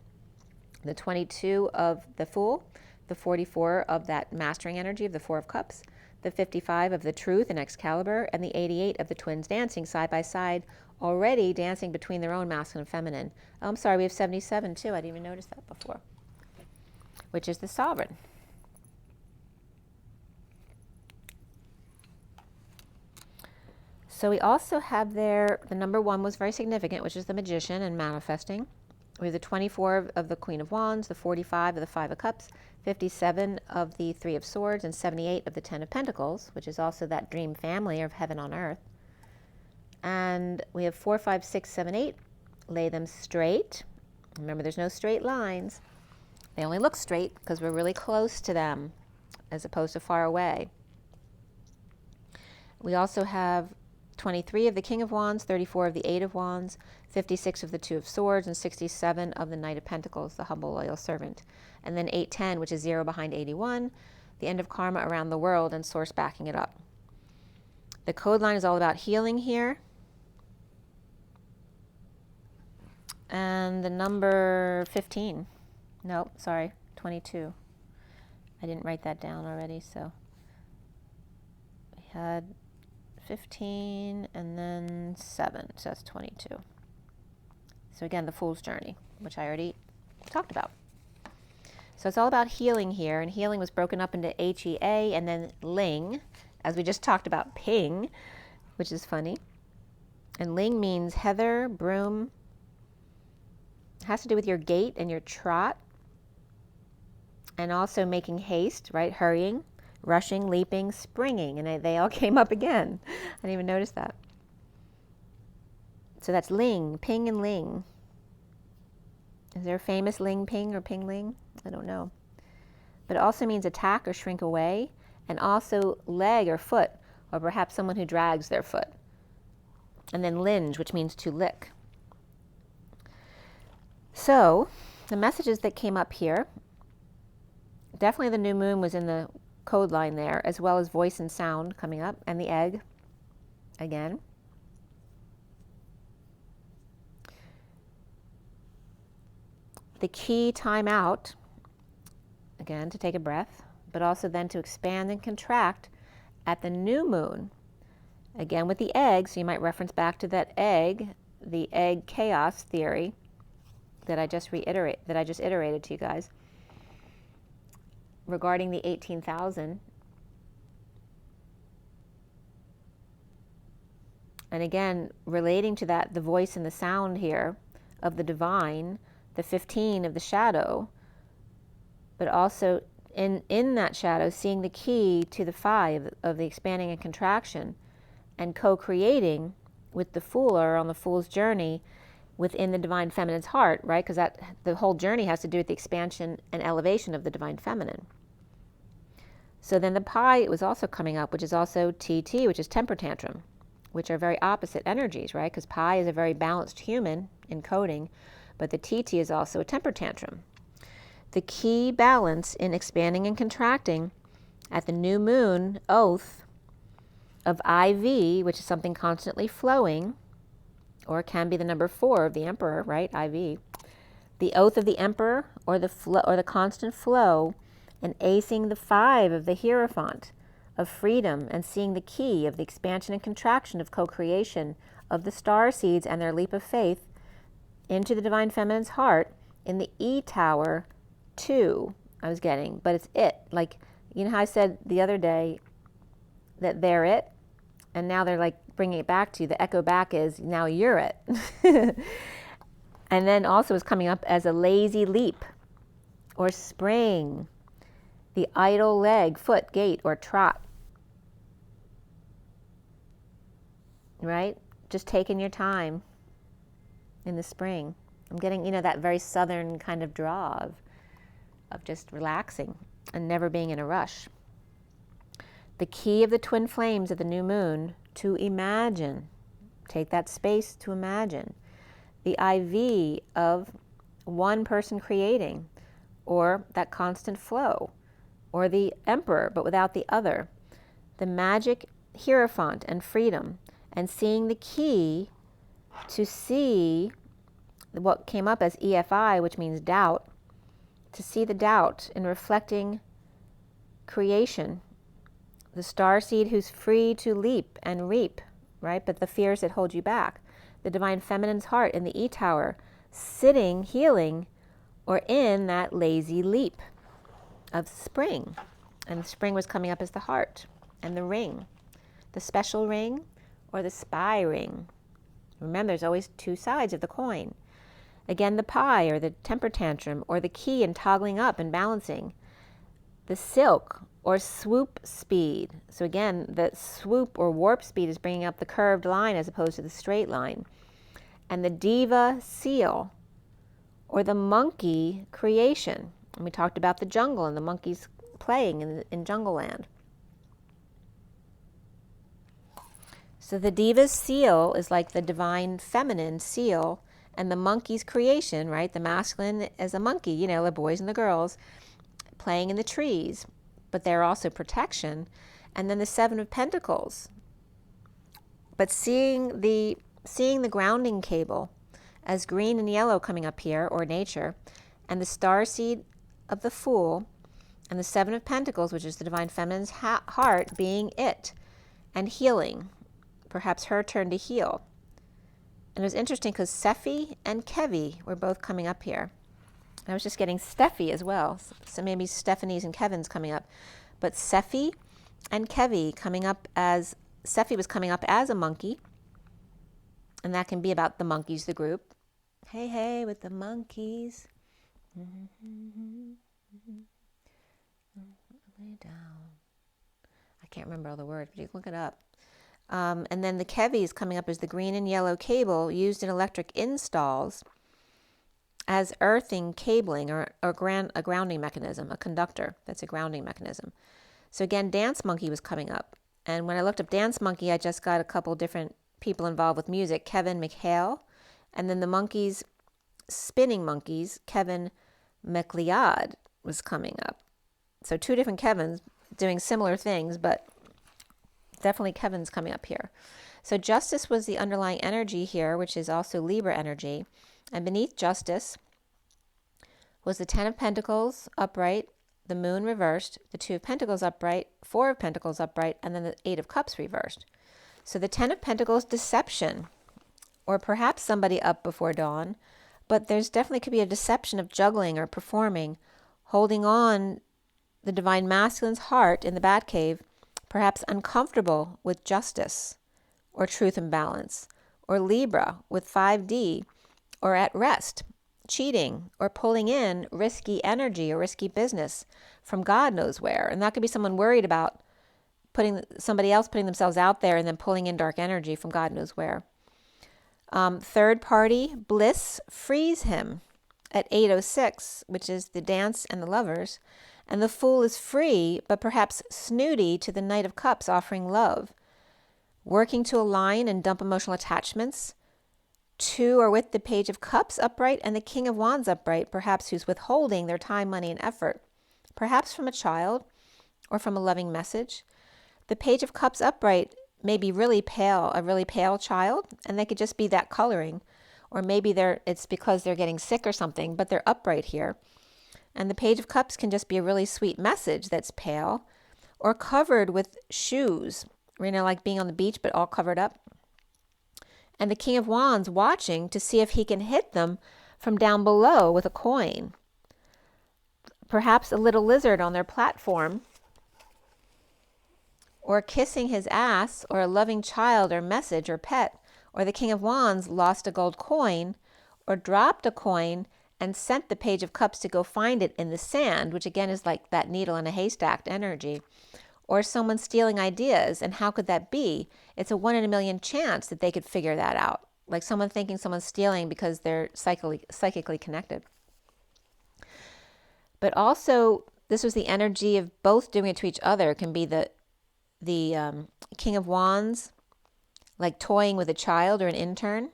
The 22 of the Fool, the 44 of that mastering energy of the 4 of Cups, the 55 of the Truth and Excalibur, and the 88 of the twins dancing side by side, already dancing between their own masculine and feminine. Oh, I'm sorry, we have 77 too. I didn't even notice that before, which is the Sovereign. So we also have there, the number 1 was very significant, which is the Magician and manifesting. We have the 24 of the Queen of Wands, the 45 of the 5 of Cups, 57 of the 3 of Swords, and 78 of the 10 of Pentacles, which is also that dream family of heaven on earth. And we have 4, 5, 6, 7, 8. Lay them straight. Remember, there's no straight lines. They only look straight because we're really close to them as opposed to far away. We also have 23 of the King of Wands, 34 of the 8 of Wands, 56 of the 2 of Swords, and 67 of the Knight of Pentacles, the humble, loyal servant. And then 810, which is 0 behind 81, the end of karma around the world, and source backing it up. The code line is all about healing here. And the number 15. No, sorry, 22. I didn't write that down already, so we had 15 and then 7, so that's 22. So again, the Fool's Journey, which I already talked about. So it's all about healing here, and healing was broken up into HEA and then Ling, as we just talked about Ping, which is funny. And Ling means heather, broom. It has to do with your gait and your trot, and also making haste, right? Hurrying, rushing, leaping, springing, and they all came up again. I didn't even notice that. So that's Ling, Ping and Ling. Is there a famous Ling Ping or Ping Ling? I don't know. But it also means attack or shrink away. and also leg or foot, or perhaps someone who drags their foot. And then linge, which means to lick. So the messages that came up here, definitely the new moon was in the code line there, as well as voice and sound coming up, and the egg again. The key time out, again, to take a breath, but also then to expand and contract at the new moon. Again with the egg, so you might reference back to that egg, the egg chaos theory that I just iterated to you guys regarding the 18,000. And again, relating to that, the voice and the sound here of the divine, the 15 of the shadow, but also in that shadow, seeing the key to the 5 of the expanding and contraction, and co-creating with the Fool, or on the Fool's journey within the Divine Feminine's heart, right? Because that the whole journey has to do with the expansion and elevation of the Divine Feminine. So then the Pi was also coming up, which is also TT, which is temper tantrum, which are very opposite energies, right? Because Pi is a very balanced human in coding, but the TT is also a temper tantrum. The key balance in expanding and contracting at the new moon oath of IV, which is something constantly flowing, or it can be the number 4 of the Emperor, right? IV. The oath of the Emperor, or the flow, or the constant flow, and acing the 5 of the Hierophant of freedom, and seeing the key of the expansion and contraction of co-creation of the star seeds and their leap of faith into the Divine Feminine's heart in the E Tower 2 I was getting, but it's it. Like, you know how I said the other day that they're it, and now they're like bringing it back to you. The echo back is now you're it. And then also is coming up as a lazy leap or spring, the idle leg, foot, gait, or trot. Right? Just taking your time in the spring. I'm getting, that very southern kind of draw of just relaxing and never being in a rush. The key of the twin flames of the new moon, to imagine. Take that space to imagine. The IV of one person creating, or that constant flow, or the Emperor but without the other. The magic Hierophant and freedom, and seeing the key to see what came up as EFI, which means doubt, to see the doubt in reflecting creation. The starseed who's free to leap and reap, right? But the fears that hold you back. The Divine Feminine's heart in the E Tower, sitting, healing, or in that lazy leap of spring. And the spring was coming up as the heart and the ring, the special ring or the spy ring. Remember, there's always 2 sides of the coin. Again, the Pi, or the temper tantrum, or the key in toggling up and balancing. The silk, or swoop speed. So again, the swoop or warp speed is bringing up the curved line as opposed to the straight line. And the diva seal, or the monkey creation. And we talked about the jungle and the monkeys playing in Jungle Land. So the diva's seal is like the Divine Feminine seal, and the monkey's creation, right? The masculine as a monkey, the boys and the girls playing in the trees, but they're also protection. And then the 7 of Pentacles. But seeing the grounding cable as green and yellow coming up here, or nature, and the starseed of the Fool, and the 7 of Pentacles, which is the Divine Feminine's heart, being it, and healing, perhaps her turn to heal. And it was interesting because Sephi and Kevi were both coming up here. I was just getting Steffi as well, so maybe Stephanie's and Kevin's coming up. But Sephi and Kevi coming up as, Sephi was coming up as a monkey, and that can be about the monkeys, the group. Hey, hey, with the monkeys. Lay down. I can't remember all the words, but you can look it up. And then the Kevi is coming up as the green and yellow cable used in electric installs as earthing cabling, or a grounding mechanism, a conductor. That's a grounding mechanism. So again, dance monkey was coming up. And when I looked up dance monkey, I just got a couple different people involved with music, Kevin McHale, and then the monkeys, spinning monkeys, Kevin McLeod was coming up. So 2 different Kevins doing similar things, but definitely Kevin's coming up here. So justice was the underlying energy here, which is also Libra energy. And beneath justice was the 10 of Pentacles upright, the moon reversed, the 2 of Pentacles upright, 4 of Pentacles upright, and then the 8 of Cups reversed. So the 10 of Pentacles, deception, or perhaps somebody up before dawn, but there's definitely could be a deception of juggling or performing, holding on the divine masculine's heart in the Batcave, perhaps uncomfortable with justice or truth and balance, or Libra with 5D, or at rest, cheating, or pulling in risky energy or risky business from God knows where. And that could be someone worried about somebody else putting themselves out there and then pulling in dark energy from God knows where. Third party, BLISS, frees him at 8:06, which is the dance and the lovers. And the Fool is free, but perhaps snooty to the Knight of Cups offering love. Working to align and dump emotional attachments. 2 are with the Page of Cups upright and the King of Wands upright, perhaps who's withholding their time, money, and effort. Perhaps from a child or from a loving message. The Page of Cups upright may be really pale, a really pale child, and they could just be that coloring. Or maybe it's because they're getting sick or something, but they're upright here. And the Page of Cups can just be a really sweet message that's pale or covered with shoes, like being on the beach, but all covered up. And the King of Wands watching to see if he can hit them from down below with a coin. Perhaps a little lizard on their platform, or kissing his ass, or a loving child or message or pet, or the King of Wands lost a gold coin or dropped a coin and sent the Page of Cups to go find it in the sand, which again is like that needle in a haystack energy. Or someone stealing ideas, and how could that be? It's a 1 in a million chance that they could figure that out. Like someone thinking someone's stealing because they're psychically connected. But also, this was the energy of both doing it to each other. It can be the King of Wands, like toying with a child or an intern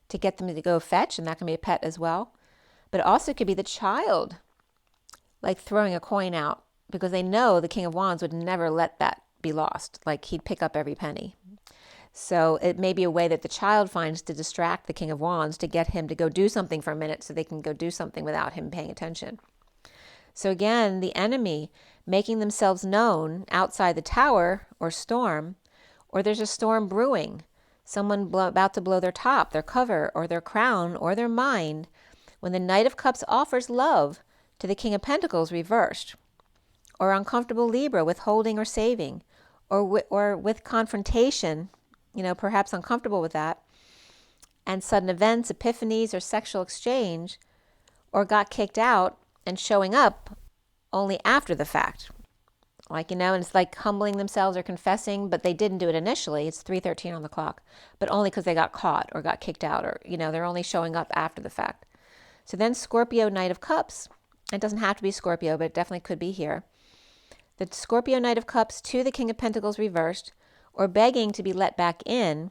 to get them to go fetch, and that can be a pet as well. But it also could be the child, like throwing a coin out, because they know the King of Wands would never let that be lost. Like he'd pick up every penny. So it may be a way that the child finds to distract the King of Wands to get him to go do something for a minute so they can go do something without him paying attention. So again, the enemy making themselves known outside the tower or storm, or there's a storm brewing, someone about to blow their top, their cover, or their crown, or their mind, when the Knight of Cups offers love to the King of Pentacles reversed, or uncomfortable Libra withholding or saving, or with confrontation, perhaps uncomfortable with that, and sudden events, epiphanies, or sexual exchange, or got kicked out and showing up only after the fact. And it's like humbling themselves or confessing, but they didn't do it initially. It's 3:13 on the clock, but only because they got caught or got kicked out, or, they're only showing up after the fact. So then Scorpio, Knight of Cups. It doesn't have to be Scorpio, but it definitely could be here. The Scorpio, Knight of Cups to the King of Pentacles reversed, or begging to be let back in,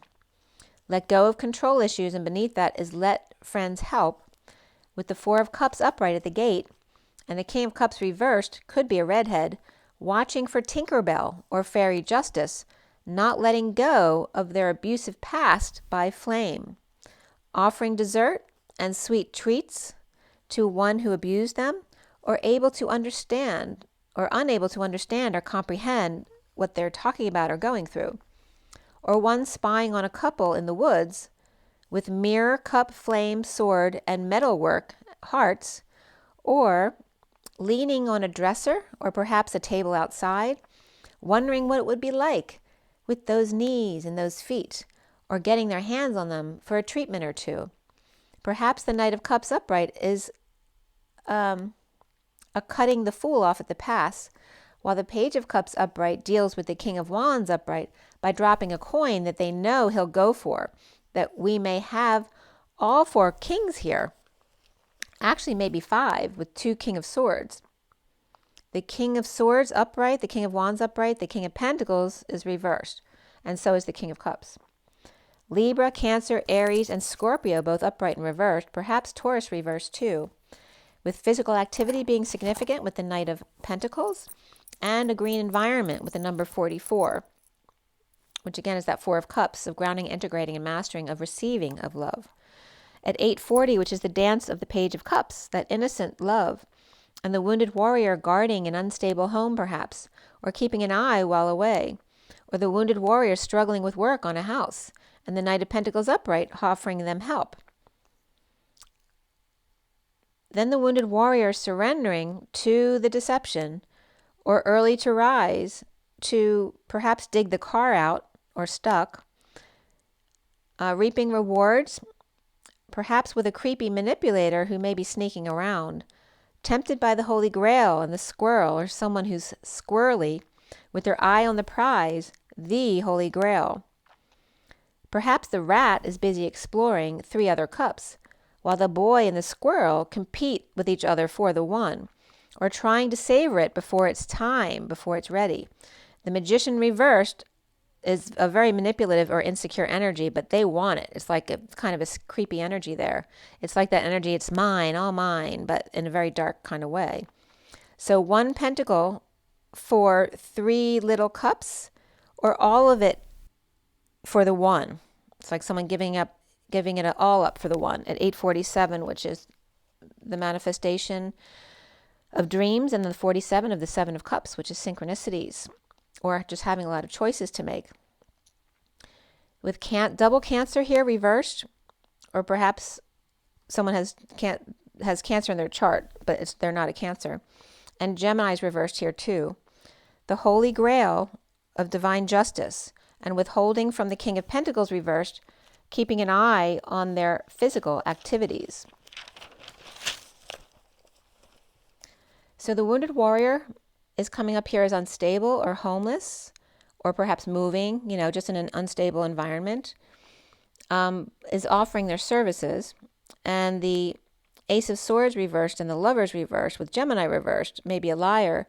let go of control issues, and beneath that is let friends help, with the 4 of Cups upright at the gate, and the King of Cups reversed could be a redhead, watching for Tinkerbell or Fairy Justice, not letting go of their abusive past by flame, offering dessert and sweet treats to one who abused them, or able to understand or unable to understand or comprehend what they're talking about or going through, or one spying on a couple in the woods with mirror, cup, flame, sword, and metalwork hearts, or leaning on a dresser or perhaps a table outside, wondering what it would be like with those knees and those feet, or getting their hands on them for a treatment or two. Perhaps the Knight of Cups upright is a cutting the Fool off at the pass, while the Page of Cups upright deals with the King of Wands upright by dropping a coin that they know he'll go for, that we may have all 4 kings here. Actually, maybe 5 with 2 King of Swords. The King of Swords upright, the King of Wands upright, the King of Pentacles is reversed, and so is the King of Cups. Libra, Cancer, Aries, and Scorpio both upright and reversed, perhaps Taurus reversed too, with physical activity being significant with the Knight of Pentacles, and a green environment with the number 44, which again is that Four of Cups of grounding, integrating, and mastering, of receiving of love. At 840, which is the dance of the Page of Cups, that innocent love, and the wounded warrior guarding an unstable home perhaps, or keeping an eye while away, or the wounded warrior struggling with work on a house, and the Knight of Pentacles upright offering them help. Then the wounded warrior surrendering to the deception, or early to rise, to perhaps dig the car out, or stuck, reaping rewards, perhaps with a creepy manipulator who may be sneaking around, tempted by the Holy Grail and the squirrel, or someone who's squirrely, with their eye on the prize, the Holy Grail. Perhaps the rat is busy exploring 3 other cups, while the boy and the squirrel compete with each other for the one, or trying to savor it before it's time, before it's ready. The magician reversed is a very manipulative or insecure energy, but they want it. It's like a kind of a creepy energy there. It's like that energy, it's mine, all mine, but in a very dark kind of way. So 1 pentacle for 3 little cups, or all of it for the one. It's like someone giving it all up for the one at 847, which is the manifestation of dreams, and then 47 of the 7 of Cups, which is synchronicities, or just having a lot of choices to make. With double Cancer here reversed, or perhaps someone has Cancer in their chart, but they're not a Cancer. And Gemini's reversed here too. The Holy Grail of divine justice, and withholding from the King of Pentacles reversed, keeping an eye on their physical activities. So the wounded warrior is coming up here as unstable or homeless, or perhaps moving, just in an unstable environment, is offering their services. And the Ace of Swords reversed and the Lovers reversed, with Gemini reversed, maybe a liar,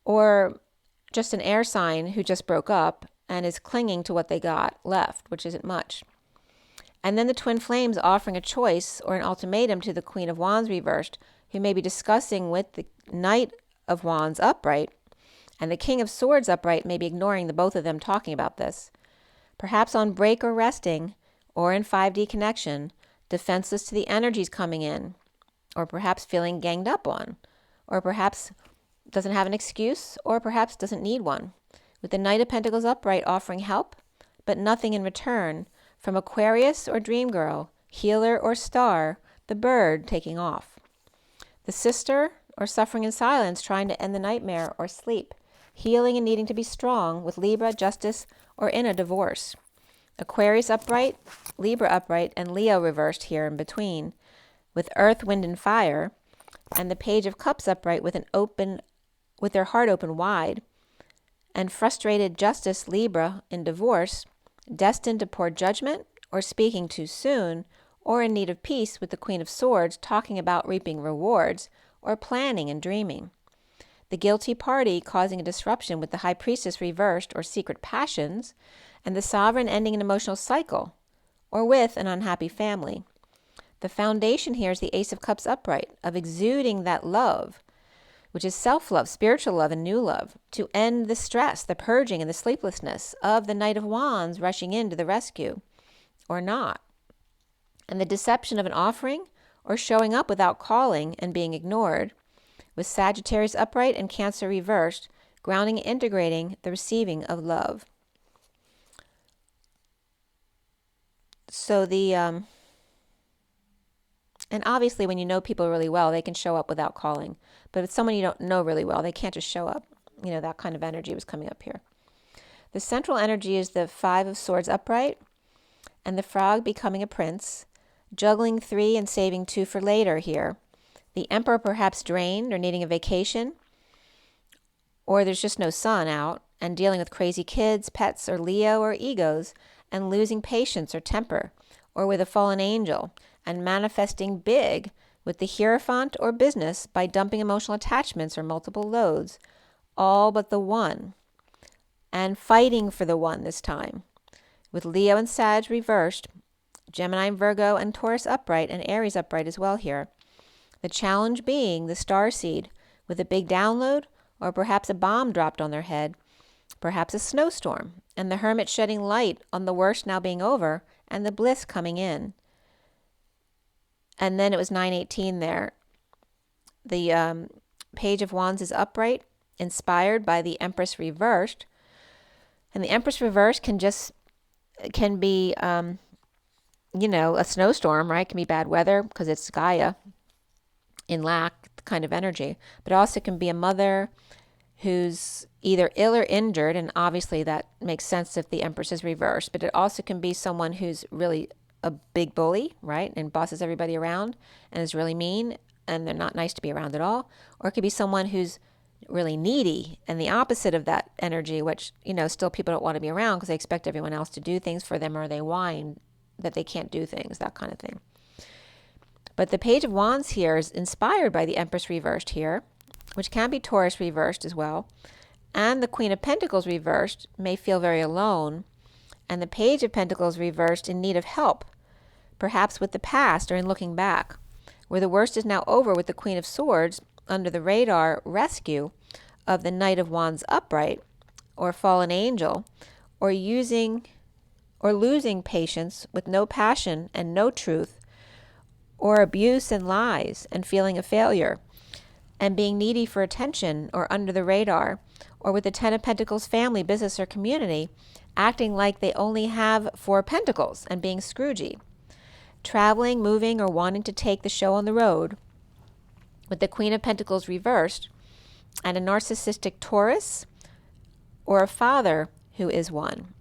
or just an air sign who just broke up and is clinging to what they got left, which isn't much. And then the Twin Flames offering a choice or an ultimatum to the Queen of Wands reversed, who may be discussing with the Knight of Wands upright, and the King of Swords upright may be ignoring the both of them talking about this. Perhaps on break or resting, or in 5D connection, defenseless to the energies coming in, or perhaps feeling ganged up on, or perhaps doesn't have an excuse, or perhaps doesn't need one, with the Knight of Pentacles upright offering help, but nothing in return, from Aquarius or Dream Girl, Healer or Star, the bird taking off. The Sister, or suffering in silence, trying to end the nightmare or sleep, healing and needing to be strong, with Libra, Justice, or in a divorce. Aquarius upright, Libra upright, and Leo reversed here in between, with Earth, Wind, and Fire, and the Page of Cups upright with their heart open wide, and frustrated Justice, Libra, in divorce, destined to pour judgment, or speaking too soon, or in need of peace, with the Queen of Swords talking about reaping rewards, or planning and dreaming. The guilty party causing a disruption with the High Priestess reversed, or secret passions, and the Sovereign ending an emotional cycle, or with an unhappy family. The foundation here is the Ace of Cups upright, of exuding that love, which is self-love, spiritual love, and new love, to end the stress, the purging, and the sleeplessness of the Knight of Wands rushing in to the rescue, or not. And the deception of an offering, or showing up without calling and being ignored, with Sagittarius upright and Cancer reversed, grounding and integrating the receiving of love. So and obviously when you know people really well, they can show up without calling. But if it's someone you don't know really well, they can't just show up. That kind of energy was coming up here. The central energy is the 5 of Swords upright, and the frog becoming a prince, juggling 3 and saving 2 for later here. The Emperor perhaps drained or needing a vacation, or there's just no sun out, and dealing with crazy kids, pets, or Leo, or egos, and losing patience or temper, or with a fallen angel, and manifesting big with the Hierophant or business by dumping emotional attachments or multiple loads, all but the one, and fighting for the one this time, with Leo and Sag reversed, Gemini and Virgo and Taurus upright, and Aries upright as well here. The challenge being the starseed with a big download, or perhaps a bomb dropped on their head, perhaps a snowstorm, and the Hermit shedding light on the worst now being over, and the bliss coming in. And then it was 918 there. The Page of Wands is upright, inspired by the Empress reversed. And the Empress reversed can be, a snowstorm, right? It can be bad weather because it's Gaia in lack kind of energy. But also can be a mother who's either ill or injured, and obviously that makes sense if the Empress is reversed. But it also can be someone who's really a big bully, right, and bosses everybody around and is really mean, and they're not nice to be around at all. Or it could be someone who's really needy and the opposite of that energy, which, still people don't want to be around because they expect everyone else to do things for them, or they whine that they can't do things, that kind of thing. But the Page of Wands here is inspired by the Empress reversed here, which can be Taurus reversed as well. And the Queen of Pentacles reversed may feel very alone, and the Page of Pentacles reversed in need of help, perhaps with the past or in looking back, where the worst is now over with the Queen of Swords under the radar rescue of the Knight of Wands upright, or fallen angel, or losing patience with no passion and no truth, or abuse and lies and feeling a failure, and being needy for attention or under the radar, or with the Ten of Pentacles family, business, or community, acting like they only have 4 pentacles and being Scroogey, traveling, moving, or wanting to take the show on the road, with the Queen of Pentacles reversed, and a narcissistic Taurus, or a father who is one.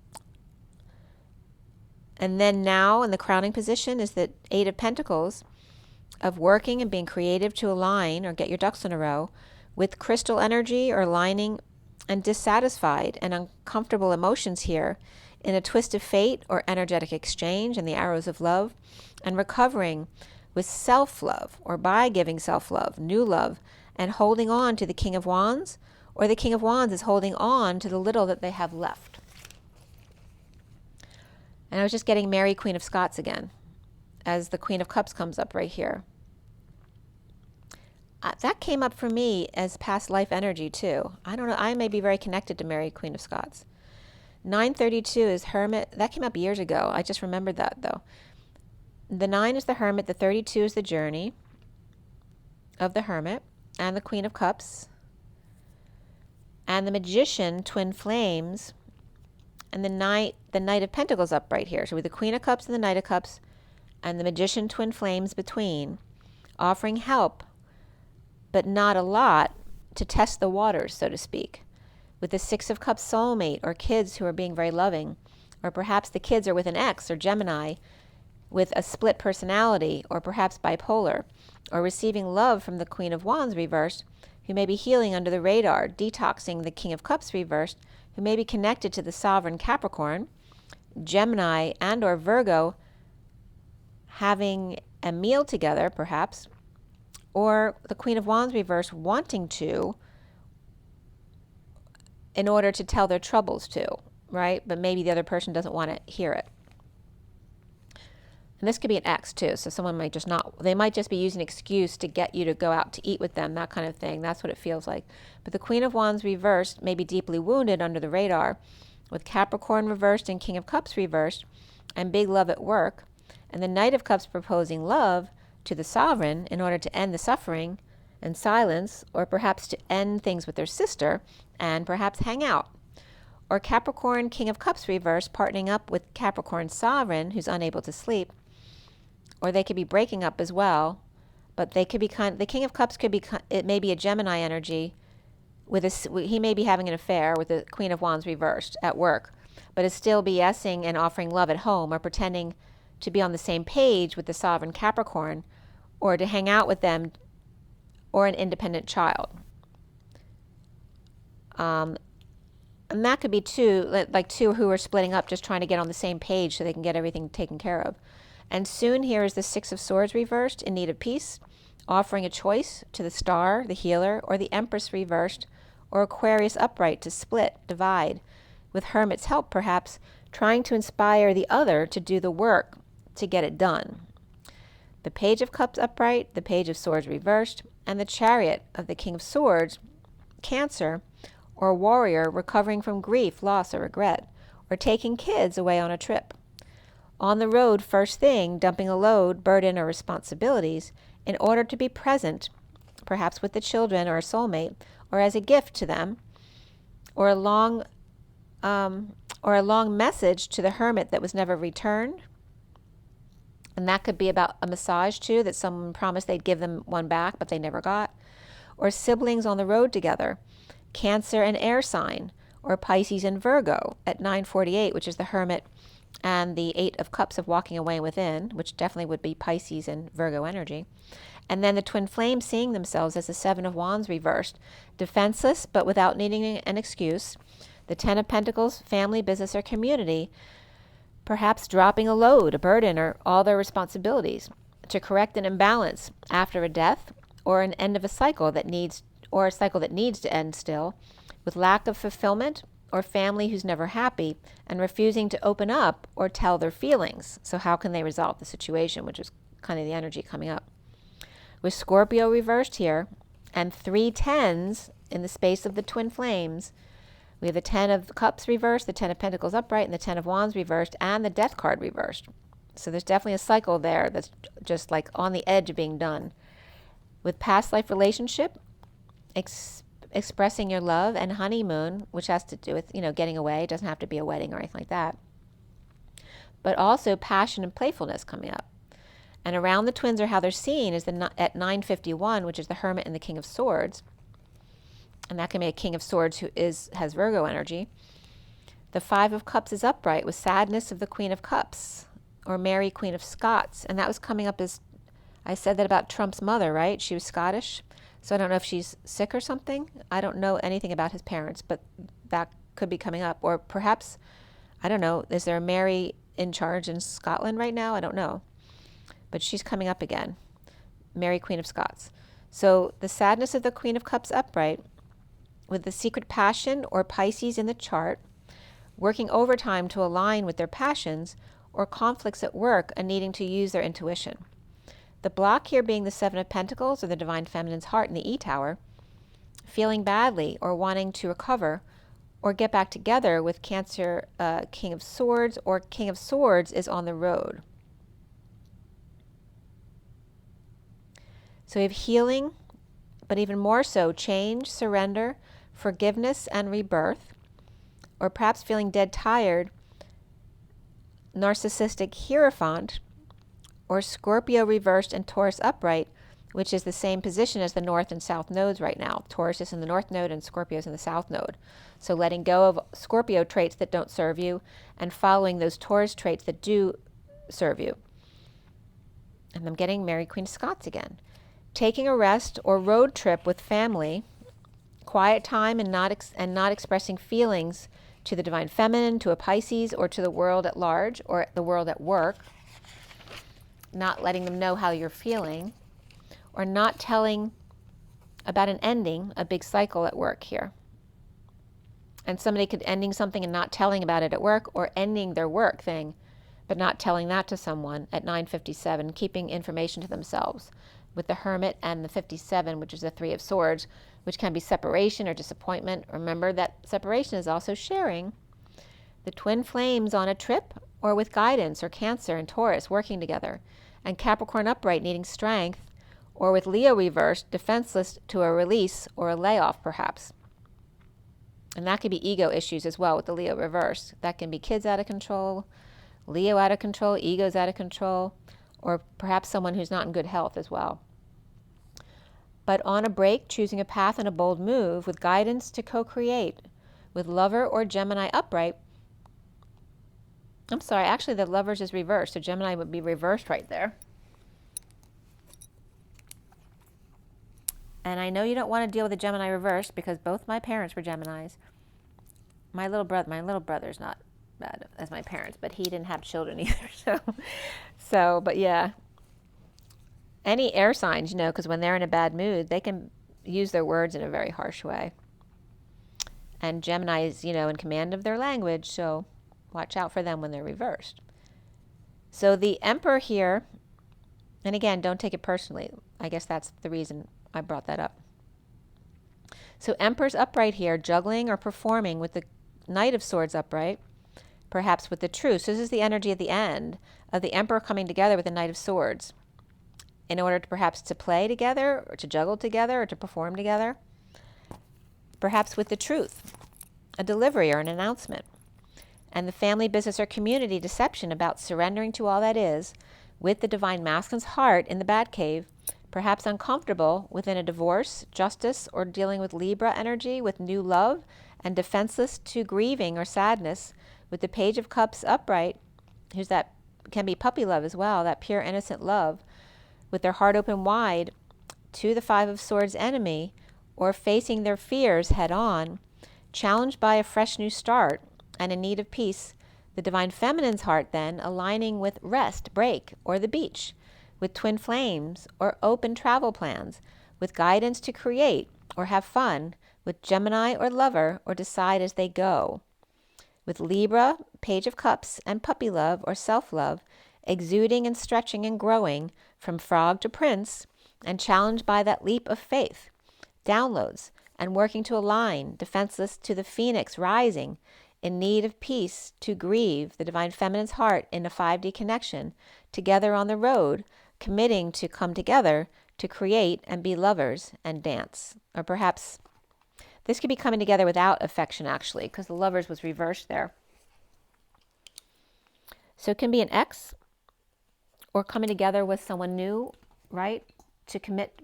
And then now in the crowning position is the Eight of Pentacles, of working and being creative to align or get your ducks in a row with crystal energy, or aligning and dissatisfied and uncomfortable emotions here in a twist of fate or energetic exchange and the arrows of love, and recovering with self-love, or by giving self-love, new love, and holding on to the King of Wands, or the King of Wands is holding on to the little that they have left. And I was just getting Mary, Queen of Scots again, as the Queen of Cups comes up right here. That came up for me as past life energy too. I don't know, I may be very connected to Mary, Queen of Scots. 932 is Hermit. That came up years ago. I just remembered that though. The 9 is the Hermit, the 32 is the journey of the Hermit, and the Queen of Cups, and the Magician, twin flames, and the Knight of Pentacles up right here. So with the Queen of Cups and the Knight of Cups, and the Magician, twin flames between, offering help, but not a lot, to test the waters, so to speak. With the Six of Cups soulmate, or kids who are being very loving, or perhaps the kids are with an ex or Gemini with a split personality, or perhaps bipolar, or receiving love from the Queen of Wands reversed, who may be healing under the radar, detoxing the King of Cups reversed, who may be connected to the sovereign Capricorn, Gemini and or Virgo, having a meal together perhaps, or the Queen of Wands reversed wanting to, in order to tell their troubles to, right? But maybe the other person doesn't want to hear it. And this could be an ex too, so someone might just they might just be using an excuse to get you to go out to eat with them, that kind of thing. That's what it feels like. But the Queen of Wands reversed may be deeply wounded under the radar, with Capricorn reversed and King of Cups reversed, and big love at work, and the Knight of Cups proposing love to the sovereign in order to end the suffering and silence, or perhaps to end things with their sister and perhaps hang out. Or Capricorn, King of Cups reversed, partnering up with Capricorn sovereign who's unable to sleep. Or they could be breaking up as well, but they could be the King of Cups could be, it may be a Gemini energy, he may be having an affair with the Queen of Wands reversed at work, but is still BSing and offering love at home, or pretending to be on the same page with the sovereign Capricorn, or to hang out with them, or an independent child. And that could be two who are splitting up, just trying to get on the same page so they can get everything taken care of. And soon here is the Six of Swords reversed, in need of peace, offering a choice to the Star, the Healer, or the Empress reversed, or Aquarius upright to split, divide, with Hermit's help perhaps, trying to inspire the other to do the work to get it done. The Page of Cups upright, the Page of Swords reversed, and the Chariot of the King of Swords, Cancer, or warrior recovering from grief, loss, or regret, or taking kids away on a trip. On the road, first thing, dumping a load, burden, or responsibilities in order to be present, perhaps with the children or a soulmate, or as a gift to them, or a long message to the hermit that was never returned. And that could be about a massage too, that someone promised they'd give them one back, but they never got. Or siblings on the road together, Cancer and air sign, or Pisces and Virgo at 9:48, which is the hermit, and the 8 of Cups of walking away within, which definitely would be Pisces and Virgo energy. And then the twin flames seeing themselves as the 7 of Wands reversed, defenseless but without needing an excuse. The 10 of Pentacles, family, business, or community, perhaps dropping a load, a burden, or all their responsibilities to correct an imbalance after a death or an end of a cycle that needs, or a cycle that needs to end still, with lack of fulfillment, or family who's never happy and refusing to open up or tell their feelings. So how can they resolve the situation, which is kind of the energy coming up. With Scorpio reversed here and 3 10s in the space of the twin flames, we have the 10 of Cups reversed, the 10 of Pentacles upright, and the 10 of Wands reversed, and the Death card reversed. So there's definitely a cycle there that's just like on the edge of being done. With past life relationship, expressing your love, and honeymoon, which has to do with, getting away. It doesn't have to be a wedding or anything like that. But also passion and playfulness coming up. And around the twins, or how they're seen, is at 9:51, which is the Hermit and the King of Swords. And that can be a King of Swords who has Virgo energy. The 5 of Cups is upright with sadness of the Queen of Cups, or Mary, Queen of Scots. And that was coming up as, I said that about Trump's mother, right? She was Scottish. So I don't know if she's sick or something. I don't know anything about his parents, but that could be coming up. Or perhaps, I don't know, is there a Mary in charge in Scotland right now? I don't know. But she's coming up again. Mary, Queen of Scots. So the sadness of the Queen of Cups upright, with the secret passion, or Pisces in the chart, working overtime to align with their passions, or conflicts at work and needing to use their intuition. The block here being the 7 of Pentacles, or the Divine Feminine's heart in the E-Tower, feeling badly or wanting to recover or get back together with Cancer, King of Swords, or King of Swords is on the road. So we have healing, but even more so, change, surrender, forgiveness, and rebirth, or perhaps feeling dead tired, narcissistic Hierophant, or Scorpio reversed and Taurus upright, which is the same position as the North and South nodes right now. Taurus is in the North node and Scorpio is in the South node. So letting go of Scorpio traits that don't serve you and following those Taurus traits that do serve you. And I'm getting Mary, Queen of Scots again. Taking a rest or road trip with family, quiet time, and not expressing feelings to the Divine Feminine, to a Pisces, or to the world at large, or the world at work. Not letting them know how you're feeling, or not telling about an ending, a big cycle at work here. And somebody could ending something and not telling about it at work, or ending their work thing, but not telling that to someone at 9:57, keeping information to themselves. With the Hermit and the 57, which is the 3 of Swords, which can be separation or disappointment. Remember that separation is also sharing. The twin flames on a trip, or with guidance, or Cancer and Taurus working together. And Capricorn upright needing strength, or with Leo reversed, defenseless to a release or a layoff perhaps. And that could be ego issues as well with the Leo reversed. That can be kids out of control, Leo out of control, egos out of control, or perhaps someone who's not in good health as well. But on a break, choosing a path and a bold move with guidance to co-create. With Lover or Gemini upright, I'm sorry, actually the Lovers is reversed, so Gemini would be reversed right there. And I know you don't want to deal with the Gemini reverse because both my parents were Geminis. My little brother's not bad as my parents, but he didn't have children either. But yeah. Any air signs, because when they're in a bad mood, they can use their words in a very harsh way. And Gemini is, in command of their language, so watch out for them when they're reversed. So the Emperor here, and again, don't take it personally. I guess that's the reason I brought that up. So Emperor's upright here, juggling or performing with the Knight of Swords upright, perhaps with the Truth. So this is the energy at the end of the Emperor coming together with the Knight of Swords in order to perhaps to play together or to juggle together or to perform together. Perhaps with the Truth, a delivery or an announcement. And the family, business, or community deception about surrendering to all that is with the divine masculine's heart in the Batcave, perhaps uncomfortable within a divorce, justice, or dealing with Libra energy with new love and defenseless to grieving or sadness with the Page of Cups upright, who's that can be puppy love as well, that pure innocent love, with their heart open wide to the Five of Swords enemy, or facing their fears head on, challenged by a fresh new start and in need of peace. The divine feminine's heart then aligning with rest, break, or the beach, with twin flames or open travel plans, with guidance to create or have fun, with Gemini or lover or decide as they go. With Libra, Page of Cups, and puppy love or self-love, exuding and stretching and growing from frog to prince, and challenged by that leap of faith, downloads, and working to align, defenseless to the phoenix rising, in need of peace, to grieve the divine feminine's heart in a 5D connection, together on the road, committing to come together, to create and be lovers and dance. Or perhaps this could be coming together without affection, actually, because the lovers was reversed there. So it can be an ex or coming together with someone new, right? To commit,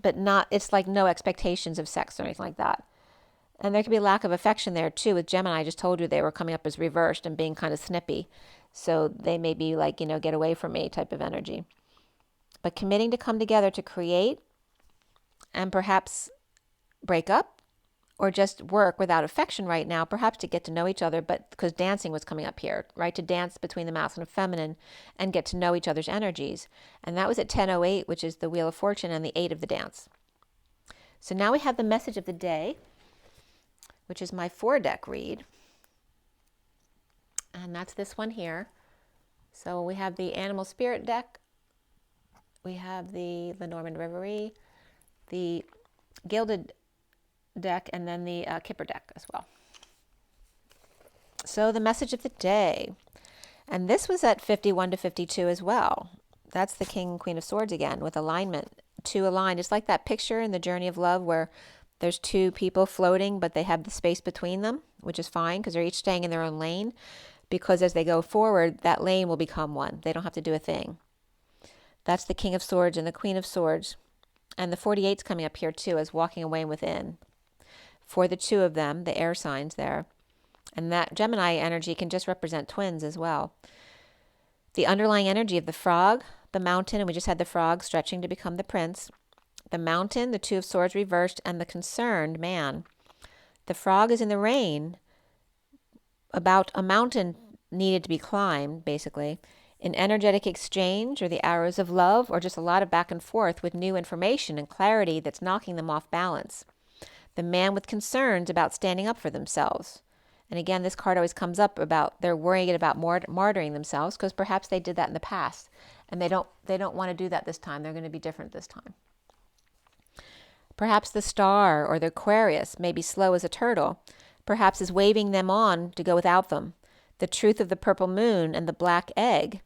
but not, it's like no expectations of sex or anything like that. And there could be a lack of affection there too. With Gemini, I just told you they were coming up as reversed and being kind of snippy. So they may be like, get away from me type of energy. But committing to come together to create and perhaps break up or just work without affection right now, perhaps to get to know each other, but because dancing was coming up here, right? To dance between the masculine and feminine and get to know each other's energies. And that was at 10:08, which is the Wheel of Fortune and the 8 of the dance. So now we have the message of the day, which is my 4-deck read. And that's this one here. So we have the Animal Spirit deck. We have the LENORMAND Reverie, the Gilded deck, and then the KIPPER deck as well. So the message of the day. And this was at 51 to 52 as well. That's the King and Queen of Swords again with alignment. Two aligned. It's like that picture in the Journey of Love where there's two people floating, but they have the space between them, which is fine because they're each staying in their own lane. Because as they go forward, that lane will become one. They don't have to do a thing. That's the King of Swords and the Queen of Swords. And the 48's coming up here too as walking away within. For the two of them, the air signs there. And that Gemini energy can just represent twins as well. The underlying energy of the frog, the mountain, and we just had the frog stretching to become the prince. The mountain, the Two of Swords reversed, and the concerned man. The frog is in the rain about a mountain needed to be climbed, basically. An energetic exchange or the arrows of love or just a lot of back and forth with new information and clarity that's knocking them off balance. The man with concerns about standing up for themselves. And again, this card always comes up about they're worrying about martyring themselves because perhaps they did that in the past and they don't want to do that this time. They're going to be different this time. Perhaps the star or the Aquarius may be slow as a turtle. Perhaps is waving them on to go without them. The truth of the purple moon and the black egg.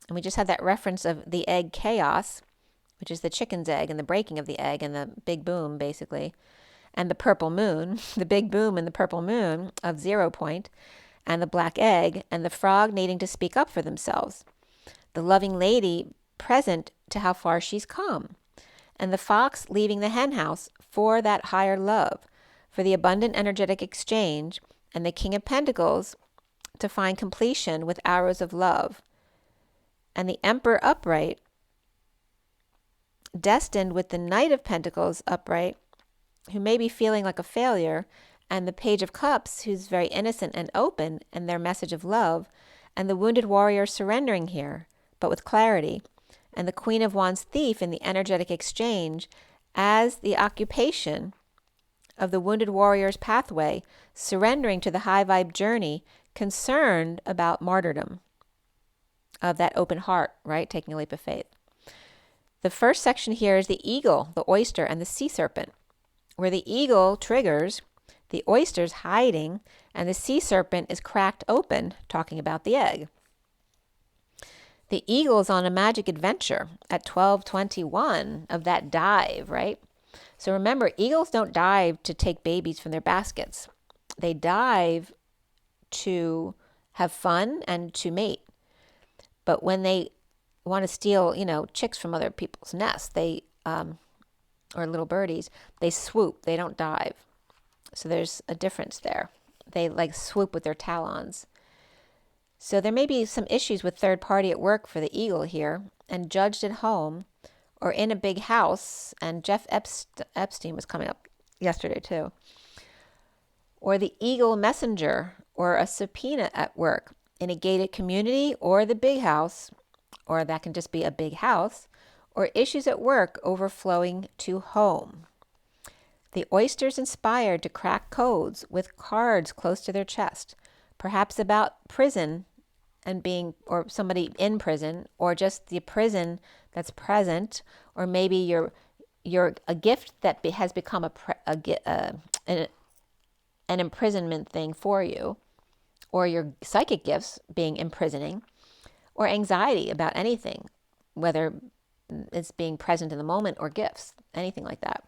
And we just had that reference of the egg chaos, which is the chicken's egg and the breaking of the egg and the big boom, basically. And the purple moon, the big boom and the purple moon of 0 point, and the black egg, and the frog needing to speak up for themselves. The loving lady present to how far she's come. And the fox leaving the hen house for that higher love, for the abundant energetic exchange, and the King of Pentacles to find completion with arrows of love. And the Emperor upright, destined with the Knight of Pentacles upright, who may be feeling like a failure, and the Page of Cups, who's very innocent and open in their message of love, and the wounded warrior surrendering here, but with clarity, and the Queen of Wands thief in the energetic exchange as the occupation of the wounded warrior's pathway, surrendering to the high vibe journey, concerned about martyrdom of that open heart, right? Taking a leap of faith. The first section here is the eagle, the oyster, and the sea serpent, where the eagle triggers, the oyster's hiding, and the sea serpent is cracked open, talking about the egg. The eagle is on a magic adventure at 12:21 of that dive, right? So remember, eagles don't dive to take babies from their baskets. They dive to have fun and to mate. But when they want to steal, chicks from other people's nests, they or little birdies, they swoop. They don't dive. So there's a difference there. They like swoop with their talons. So there may be some issues with third party at work for the eagle here, and judged at home or in a big house. And Jeff Epstein was coming up yesterday too. Or the eagle messenger or a subpoena at work in a gated community or the big house, or that can just be a big house, or issues at work overflowing to home. The oyster's inspired to crack codes with cards close to their chest, perhaps about prison and being, or somebody in prison, or just the prison that's present, or maybe you're a gift that has become an imprisonment thing for you, or your psychic gifts being imprisoning, or anxiety about anything, whether it's being present in the moment or gifts, anything like that.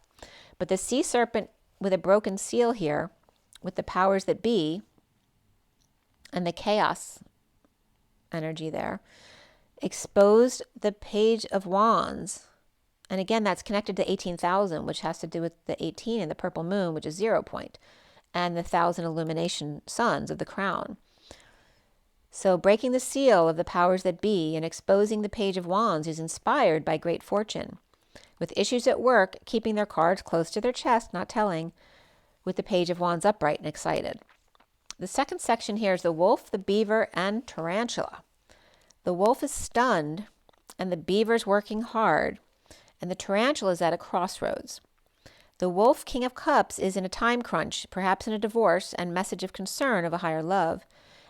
But the sea serpent with a broken seal here, with the powers that be, and the chaos energy there, exposed the Page of Wands. And again, that's connected to 18,000, which has to do with the 18 and the purple moon, which is 0 point, and the 1,000 illumination suns of the crown. So breaking the seal of the powers that be and exposing the Page of Wands is inspired by great fortune. With issues at work, keeping their cards close to their chest, not telling, with the Page of Wands upright and excited. The second section here is the wolf, the beaver, and tarantula. The wolf is stunned, and the beaver's working hard, and the tarantula is at a crossroads. The wolf, King of Cups, is in a time crunch, perhaps in a divorce and message of concern of a higher love.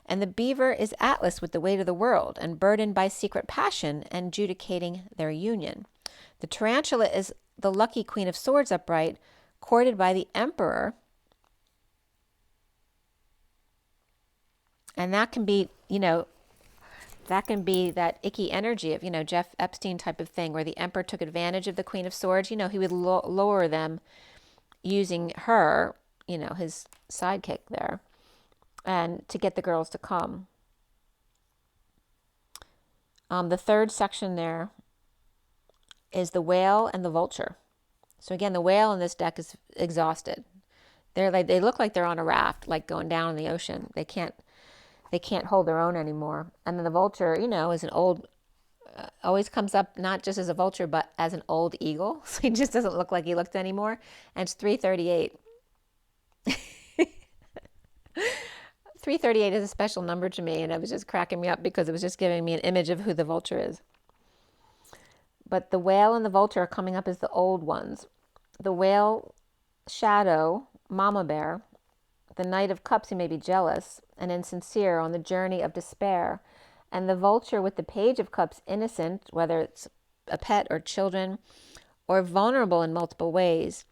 And the beaver is Atlas with the weight of the world and burdened by secret passion and adjudicating their union. The tarantula is the lucky Queen of Swords upright, courted by the Emperor. And that can be, that icky energy of, Jeff Epstein type of thing, where the Emperor took advantage of the Queen of Swords. He would lower them using her, his sidekick there, and to get the girls to come. The third section there is the whale and the vulture. So again, the whale in this deck is exhausted. They look like they're on a raft, like going down in the ocean. They can't hold their own anymore. And then the vulture, is an old, always comes up not just as a vulture, but as an old eagle. So he just doesn't look like he looked anymore. And it's 338. 338 is a special number to me, and it was just cracking me up because it was just giving me an image of who the vulture is. But the whale and the vulture are coming up as the old ones. The whale, shadow, mama bear. The Knight of Cups, who may be jealous and insincere on the journey of despair. And the vulture with the Page of Cups, innocent, whether it's a pet or children, or vulnerable in multiple ways.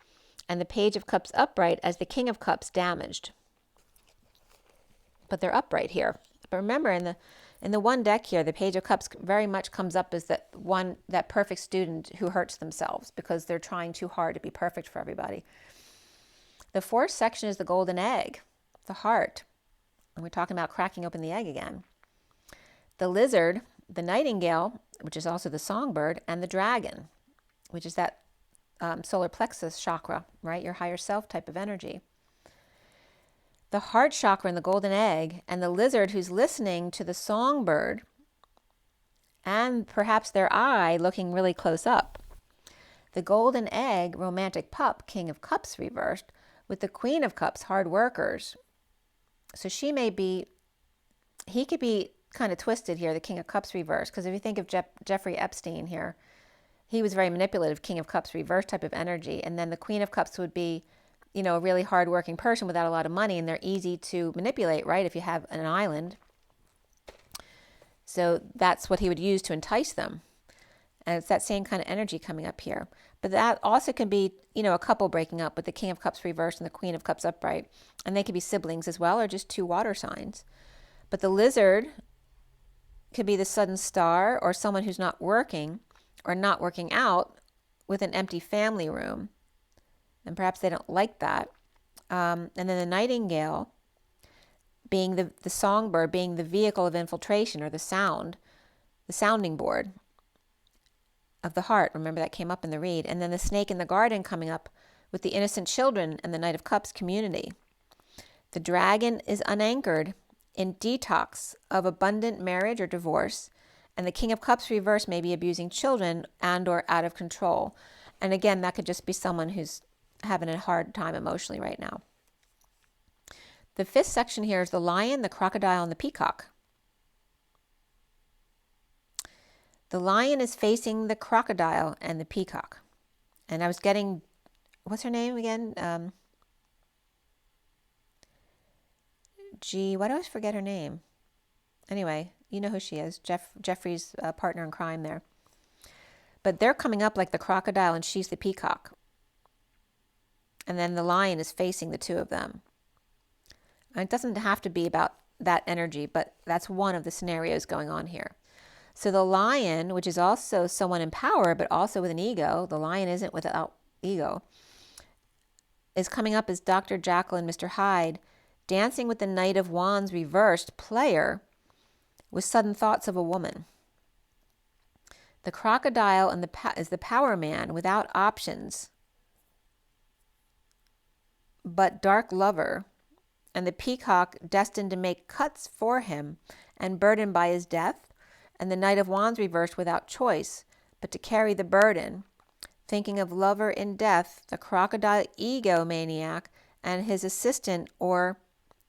And the Page of Cups upright as the King of Cups, damaged. But they're upright here. But remember, in the one deck here, the Page of Cups very much comes up as that perfect student who hurts themselves because they're trying too hard to be perfect for everybody. The fourth section is the golden egg, the heart. And we're talking about cracking open the egg again. The lizard, the nightingale, which is also the songbird, and the dragon, which is that solar plexus chakra, right? Your higher self type of energy. The heart chakra and the golden egg, and the lizard who's listening to the songbird, and perhaps their eye looking really close up. The golden egg, romantic pup, King of Cups reversed, with the Queen of Cups, hard workers. So he could be kind of twisted here, the King of Cups reversed, because if you think of Jeffrey Epstein here, he was very manipulative, King of Cups reverse type of energy. And then the Queen of Cups would be, you know, a really hardworking person without a lot of money, and they're easy to manipulate, right, if you have an island. So that's what he would use to entice them. And it's that same kind of energy coming up here. But that also can be, you know, a couple breaking up with the King of Cups reversed and the Queen of Cups upright. And they could be siblings as well, or just two water signs. But the lizard could be the sudden star, or someone who's not working or not working out with an empty family room. And perhaps they don't like that. And then the nightingale being the songbird, being the vehicle of infiltration, or the sounding board of the heart. Remember, that came up in the read. And then the snake in the garden coming up with the innocent children and the Knight of Cups community. The dragon is unanchored in detox of abundant marriage or divorce. And the King of Cups reverse may be abusing children and or out of control. And again, that could just be someone who's having a hard time emotionally right now. The fifth section here is the lion, the crocodile, and the peacock. The lion is facing the crocodile and the peacock. And I was getting, what's her name again? Why do I always forget her name? Anyway, you know who she is. Jeffrey's partner in crime there. But they're coming up like the crocodile and she's the peacock. And then the lion is facing the two of them. And it doesn't have to be about that energy, but that's one of the scenarios going on here. So the lion, which is also someone in power, but also with an ego, the lion isn't without ego, is coming up as Dr. Jekyll and Mr. Hyde, dancing with the Knight of Wands reversed player with sudden thoughts of a woman. The crocodile is the power man without options, but dark lover, and the peacock destined to make cuts for him and burdened by his death, and the Knight of Wands reversed without choice, but to carry the burden, thinking of lover in death, the crocodile egomaniac and his assistant or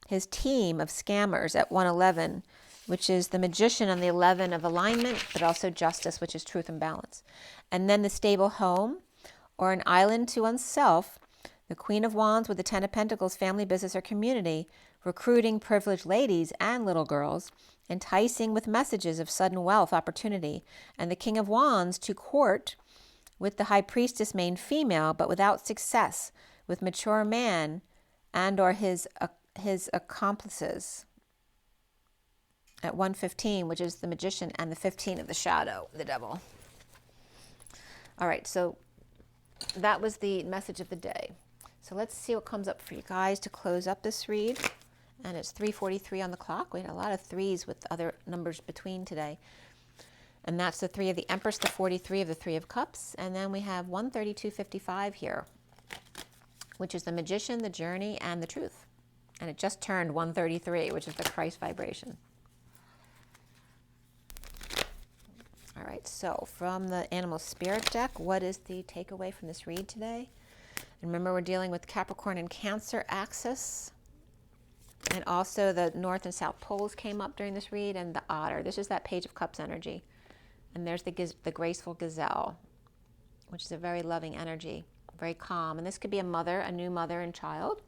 his team of scammers at 111, which is the magician on the 11 of alignment, but also justice, which is truth and balance. And then the stable home, or an island to oneself, the Queen of Wands with the 10 of Pentacles, family, business, or community, recruiting privileged ladies and little girls, enticing with messages of sudden wealth, opportunity, and the King of Wands to court with the High Priestess, main female, but without success, with mature man and or his accomplices at 115, which is the magician, and the 15 of the shadow, the devil. All right, so that was the message of the day. So let's see what comes up for you guys to close up this read. And it's 3:43 on the clock. We had a lot of threes with other numbers between today. And that's the 3 of the Empress, the 43 of the 3 of Cups. And then we have 132.55 here, which is the Magician, the Journey, and the Truth. And it just turned 133, which is the Christ vibration. All right, so from the Animal Spirit deck, what is the takeaway from this read today? And remember, we're dealing with Capricorn and Cancer axis. And also the North and South poles came up during this read, and the Otter. This is that Page of Cups energy. And there's the graceful Gazelle, which is a very loving energy, very calm. And this could be a mother, a new mother and child,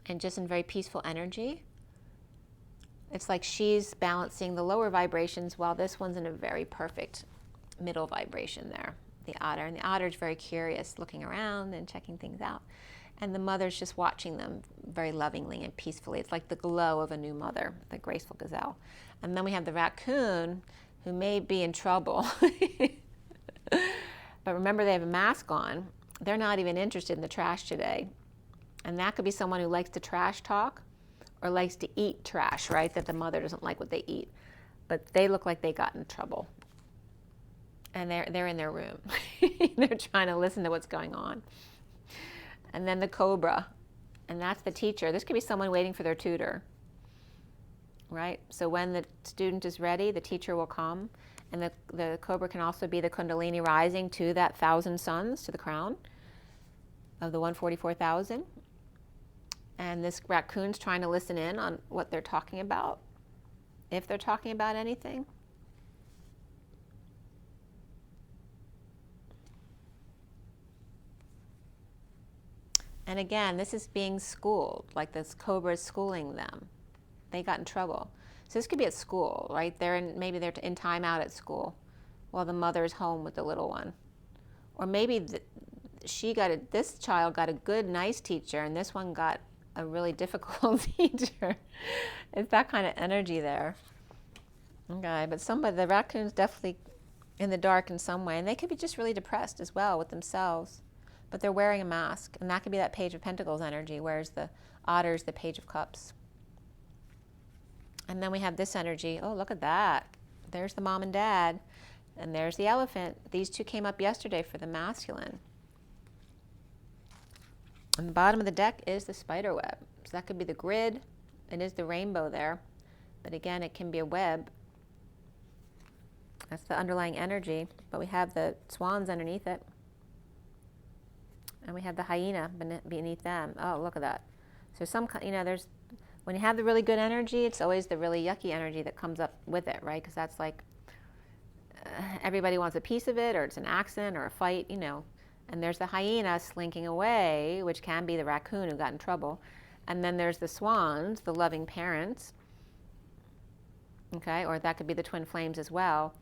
and just in very peaceful energy. It's like she's balancing the lower vibrations while this one's in a very perfect middle vibration there, the Otter. And the Otter is very curious, looking around and checking things out. And the mother's just watching them very lovingly and peacefully. It's like the glow of a new mother, the graceful Gazelle. And then we have the raccoon, who may be in trouble. But remember, they have a mask on. They're not even interested in the trash today. And that could be someone who likes to trash talk or likes to eat trash, right? That the mother doesn't like what they eat. But they look like they got in trouble. And they're in their room. They're trying to listen to what's going on. And then the Cobra, and that's the teacher. This could be someone waiting for their tutor, right? So when the student is ready, the teacher will come. And the Cobra can also be the Kundalini rising to that 1,000 suns, to the crown of the 144,000. And this raccoon's trying to listen in on what they're talking about. if they're talking about anything. And again, this is being schooled, like this cobra is schooling them. They got in trouble. So this could be at school, right? Maybe they're in timeout at school while the mother's home with the little one. Or maybe this child got a good, nice teacher, and this one got a really difficult teacher. It's that kind of energy there. Okay, but the raccoon's definitely in the dark in some way, and they could be just really depressed as well with themselves. But they're wearing a mask, and that could be that Page of Pentacles energy, whereas the otter's the Page of Cups. And then we have this energy. Oh, look at that. There's the mom and dad, and there's the elephant. These two came up yesterday for the masculine. On the bottom of the deck is the spider web. So that could be the grid. It is the rainbow there. But again, it can be a web. That's the underlying energy. But we have the swans underneath it. And we have the hyena beneath them. Oh, look at that. So when you have the really good energy, it's always the really yucky energy that comes up with it, right? Because that's like everybody wants a piece of it, or it's an accident or a fight, And there's the hyena slinking away, which can be the raccoon who got in trouble. And then there's the swans, the loving parents. Okay, or that could be the twin flames as well.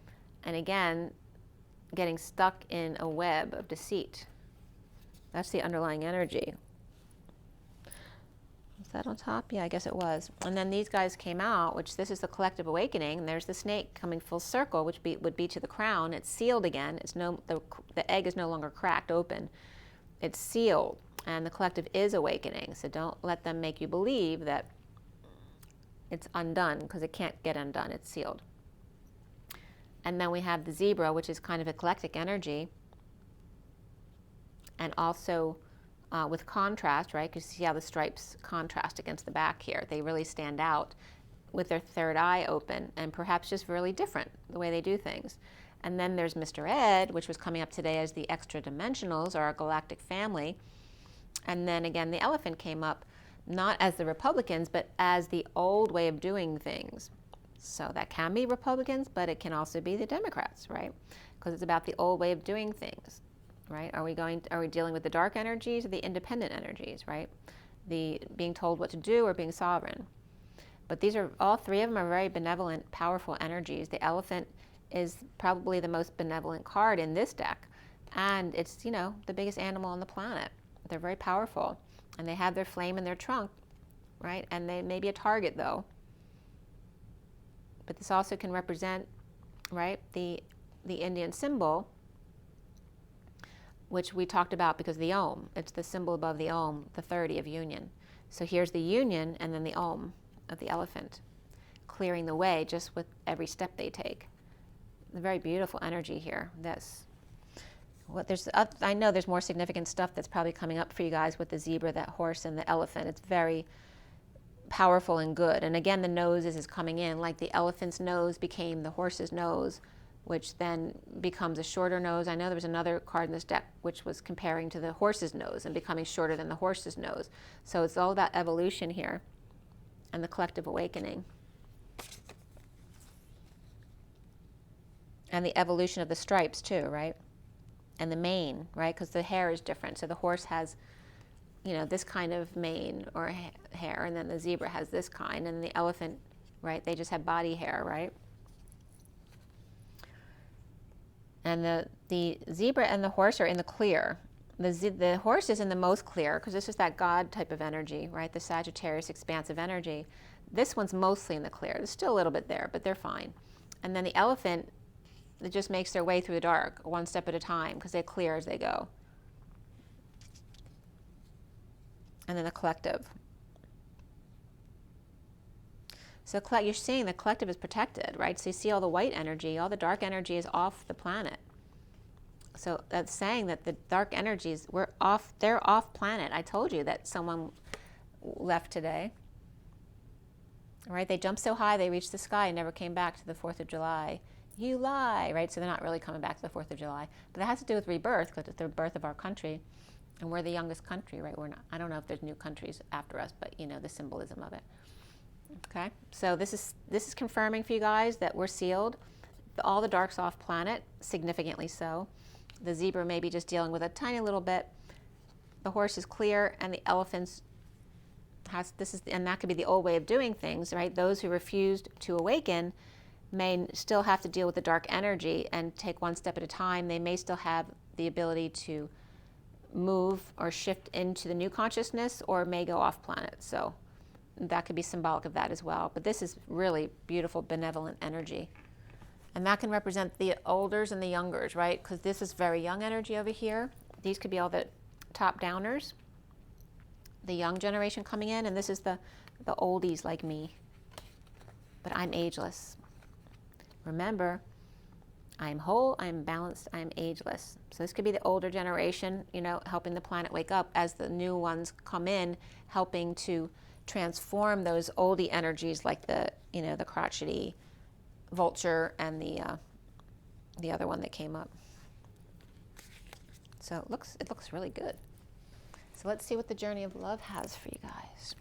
And again, getting stuck in a web of deceit. That's the underlying energy. Was that on top? Yeah, I guess it was. And then these guys came out, which this is the collective awakening. And there's the snake coming full circle, which would be to the crown. It's sealed again. The egg is no longer cracked open. It's sealed, and the collective is awakening. So don't let them make you believe that it's undone, because it can't get undone. It's sealed. And then we have the zebra, which is kind of eclectic energy. And also with contrast, right? Because you see how the stripes contrast against the back here. They really stand out with their third eye open, and perhaps just really different the way they do things. And then there's Mr. Ed, which was coming up today as the extra dimensionals, or our galactic family. And then again, the elephant came up, not as the Republicans, but as the old way of doing things. So that can be Republicans, but it can also be the Democrats, right? Because it's about the old way of doing things. Right? Are we dealing with the dark energies or the independent energies, right? The being told what to do or being sovereign. But all three of them are very benevolent, powerful energies. The elephant is probably the most benevolent card in this deck. And it's, the biggest animal on the planet. They're very powerful. And they have their flame in their trunk, right? And they may be a target, though. But this also can represent, right, the Indian symbol, which we talked about because of the Om. It's the symbol above the Om, the 30 of union. So here's the union, and then the Om of the elephant, clearing the way just with every step they take. A very beautiful energy here. I know there's more significant stuff that's probably coming up for you guys with the zebra, that horse, and the elephant. It's very powerful and good. And again, the nose is coming in, like the elephant's nose became the horse's nose, which then becomes a shorter nose. I know there was another card in this deck which was comparing to the horse's nose and becoming shorter than the horse's nose. So it's all about evolution here and the collective awakening. And the evolution of the stripes too, right? And the mane, right? Because the hair is different. So the horse has, this kind of mane or hair, and then the zebra has this kind, and the elephant, right? They just have body hair, right? And the zebra and the horse are in the clear. The horse is in the most clear, because this is that God type of energy, right? The Sagittarius expansive energy. This one's mostly in the clear. There's still a little bit there, but they're fine. And then the elephant, it just makes their way through the dark, one step at a time, because they clear as they go. And then the collective. So you're seeing the collective is protected, right? So you see all the white energy, all the dark energy is off the planet. So that's saying that the dark energies, they're off planet. I told you that someone left today, right? They jumped so high, they reached the sky and never came back to the 4th of July. You lie, right? So they're not really coming back to the 4th of July. But that has to do with rebirth, because it's the birth of our country. And we're the youngest country, right? I don't know if there's new countries after us, but the symbolism of it. Okay, so this is confirming for you guys that we're sealed. All the dark's off planet, significantly so. The zebra may be just dealing with a tiny little bit. The horse is clear, and the elephants and that could be the old way of doing things, right? Those who refused to awaken may still have to deal with the dark energy and take one step at a time. They may still have the ability to move or shift into the new consciousness, or may go off planet. So that could be symbolic of that as well. But this is really beautiful, benevolent energy. And that can represent the olders and the youngers, right? Because this is very young energy over here. These could be all the top downers, the young generation coming in, and this is the oldies like me. But I'm ageless. Remember, I'm whole, I'm balanced, I'm ageless. So this could be the older generation, you know, helping the planet wake up as the new ones come in, helping to transform those oldie energies like the, you know, the crotchety Vulture and the other one that came up. So it looks really good. So let's see what the journey of love has for you guys.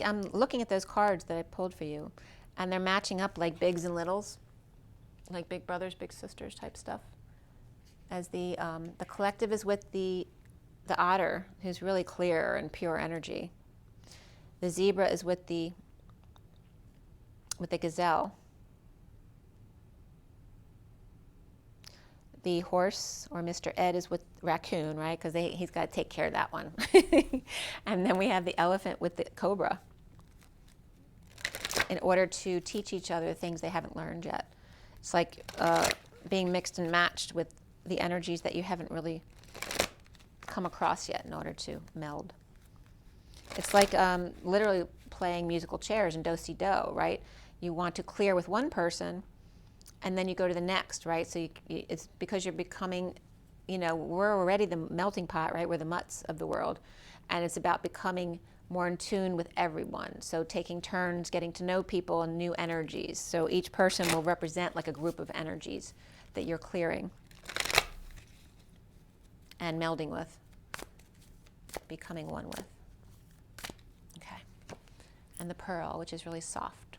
I'm looking at those cards that I pulled for you, and they're matching up like bigs and littles, like big brothers, big sisters type stuff. As the collective is with the otter, who's really clear and pure energy. The zebra is with the gazelle. The horse, or Mr. Ed, is with raccoon, right? Because he's got to take care of that one. And then we have the elephant with the cobra, in order to teach each other things they haven't learned yet. It's like being mixed and matched with the energies that you haven't really come across yet in order to meld. It's like literally playing musical chairs in do-si-do, right? You want to clear with one person, and then you go to the next, right? So it's because you're becoming, you know, we're already the melting pot, right? We're the mutts of the world. And it's about becoming more in tune with everyone. So taking turns, getting to know people and new energies. So each person will represent like a group of energies that you're clearing and melding with, becoming one with. Okay. And the pearl, which is really soft.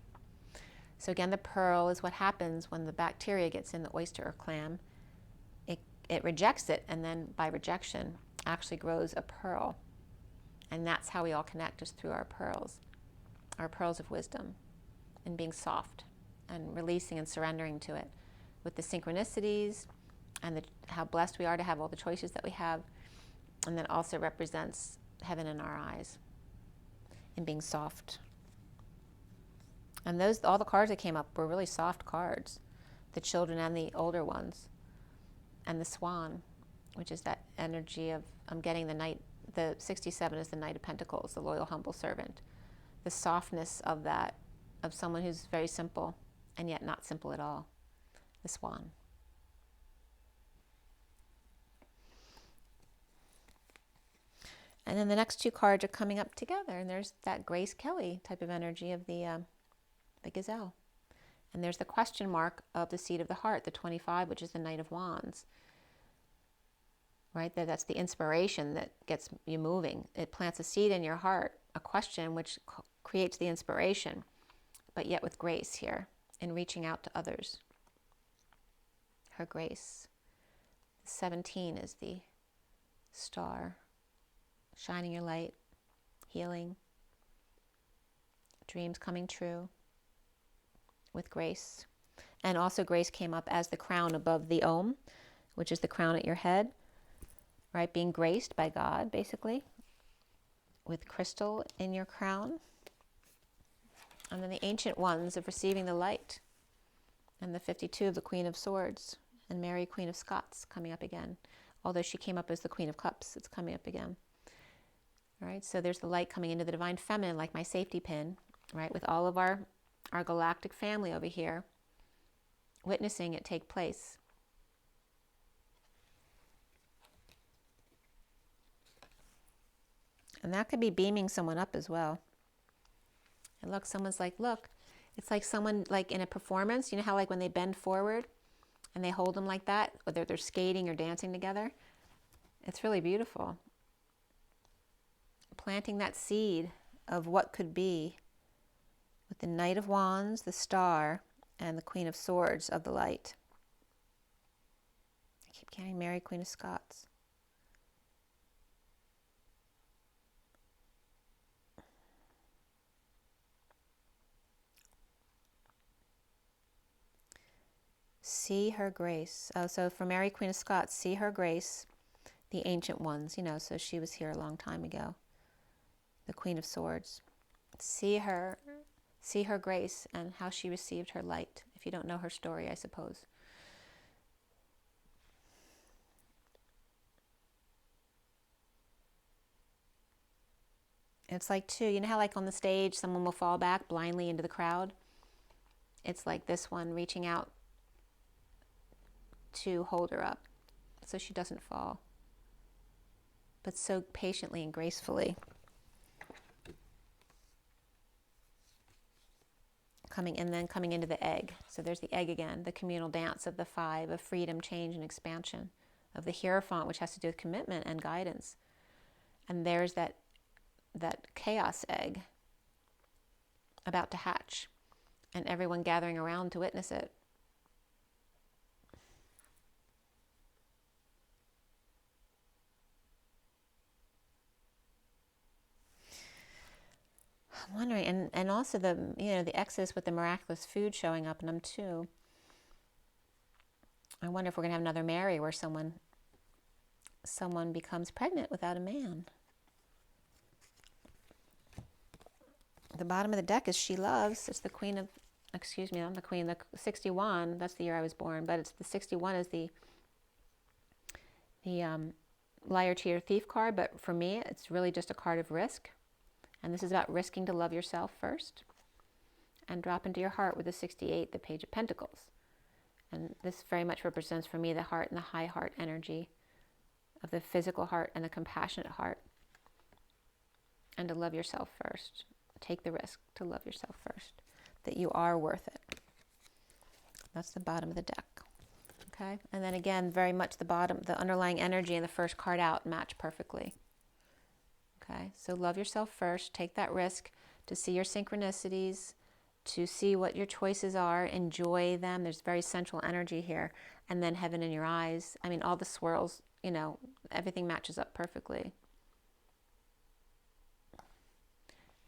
So again, the pearl is what happens when the bacteria gets in the oyster or clam. It rejects it, and then by rejection actually grows a pearl. And that's how we all connect, is through our pearls of wisdom, and being soft and releasing and surrendering to it with the synchronicities and how blessed we are to have all the choices that we have. And then also represents heaven in our eyes and being soft. And all the cards that came up were really soft cards, the children and the older ones. And the swan, which is that energy of, I'm getting the knight, the 67 is the Knight of Pentacles, the loyal, humble servant. The softness of that, of someone who's very simple and yet not simple at all. The swan. And then the next two cards are coming up together, and there's that Grace Kelly type of energy of the gazelle. And there's the question mark of the seed of the heart, the 25, which is the Knight of Wands. Right? That's the inspiration that gets you moving. It plants a seed in your heart, a question which creates the inspiration, but yet with grace here, in reaching out to others. Her grace. 17 is the star, shining your light, healing, dreams coming true with grace. And also grace came up as the crown above the Om, which is the crown at your head, right? Being graced by God, basically, with crystal in your crown. And then the ancient ones of receiving the light, and the 52 of the Queen of Swords, and Mary, Queen of Scots, coming up again. Although she came up as the Queen of Cups, it's coming up again. All right, so there's the light coming into the Divine Feminine, like my safety pin, right? With all of our galactic family over here, witnessing it take place. And that could be beaming someone up as well. And look, someone's like, look, it's like someone like in a performance, you know how like when they bend forward and they hold them like that, whether they're skating or dancing together. It's really beautiful. Planting that seed of what could be with the Knight of Wands, the Star, and the Queen of Swords of the light. I keep getting Mary, Queen of Scots. See her grace. Oh, so for Mary, Queen of Scots, see her grace, the ancient ones, you know, so she was here a long time ago. The Queen of Swords. See her grace and how she received her light. If you don't know her story, I suppose. It's like too, you know how like on the stage someone will fall back blindly into the crowd? It's like this one reaching out to hold her up so she doesn't fall, but so patiently and gracefully. Coming into the egg. So there's the egg again, the communal dance of the five of freedom, change, and expansion, of the Hierophant, which has to do with commitment and guidance. And there's that chaos egg about to hatch, and everyone gathering around to witness it. I'm wondering, and also the Exodus with the miraculous food showing up in them too. I wonder if we're gonna have another Mary where someone becomes pregnant without a man. The bottom of the deck is she loves. It's the Queen of, excuse me, I'm the Queen. The 61. That's the year I was born, but it's the 61 is the liar, cheater, thief card. But for me, it's really just a card of risk. And this is about risking to love yourself first and drop into your heart with the 68, the Page of Pentacles. And this very much represents for me the heart and the high heart energy of the physical heart and the compassionate heart. And to love yourself first. Take the risk to love yourself first. That you are worth it. That's the bottom of the deck. Okay? And then again, very much the bottom, the underlying energy and the first card out match perfectly. Okay, so love yourself first. Take that risk to see your synchronicities, to see what your choices are, enjoy them. There's very sensual energy here. And then heaven in your eyes. I mean, all the swirls, you know, everything matches up perfectly.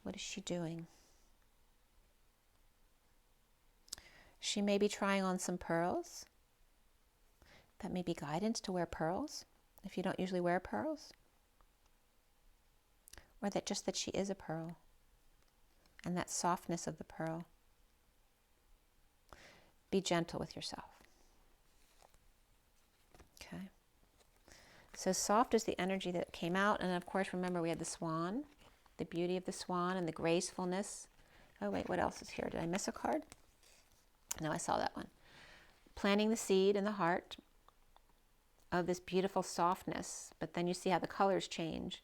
What is she doing? She may be trying on some pearls. That may be guidance to wear pearls if you don't usually wear pearls. Or that she is a pearl, and that softness of the pearl. Be gentle with yourself. Okay. So soft is the energy that came out, and of course, remember we had the swan, the beauty of the swan and the gracefulness. Oh wait, what else is here? Did I miss a card? No, I saw that one. Planting the seed in the heart of this beautiful softness, but then you see how the colors change.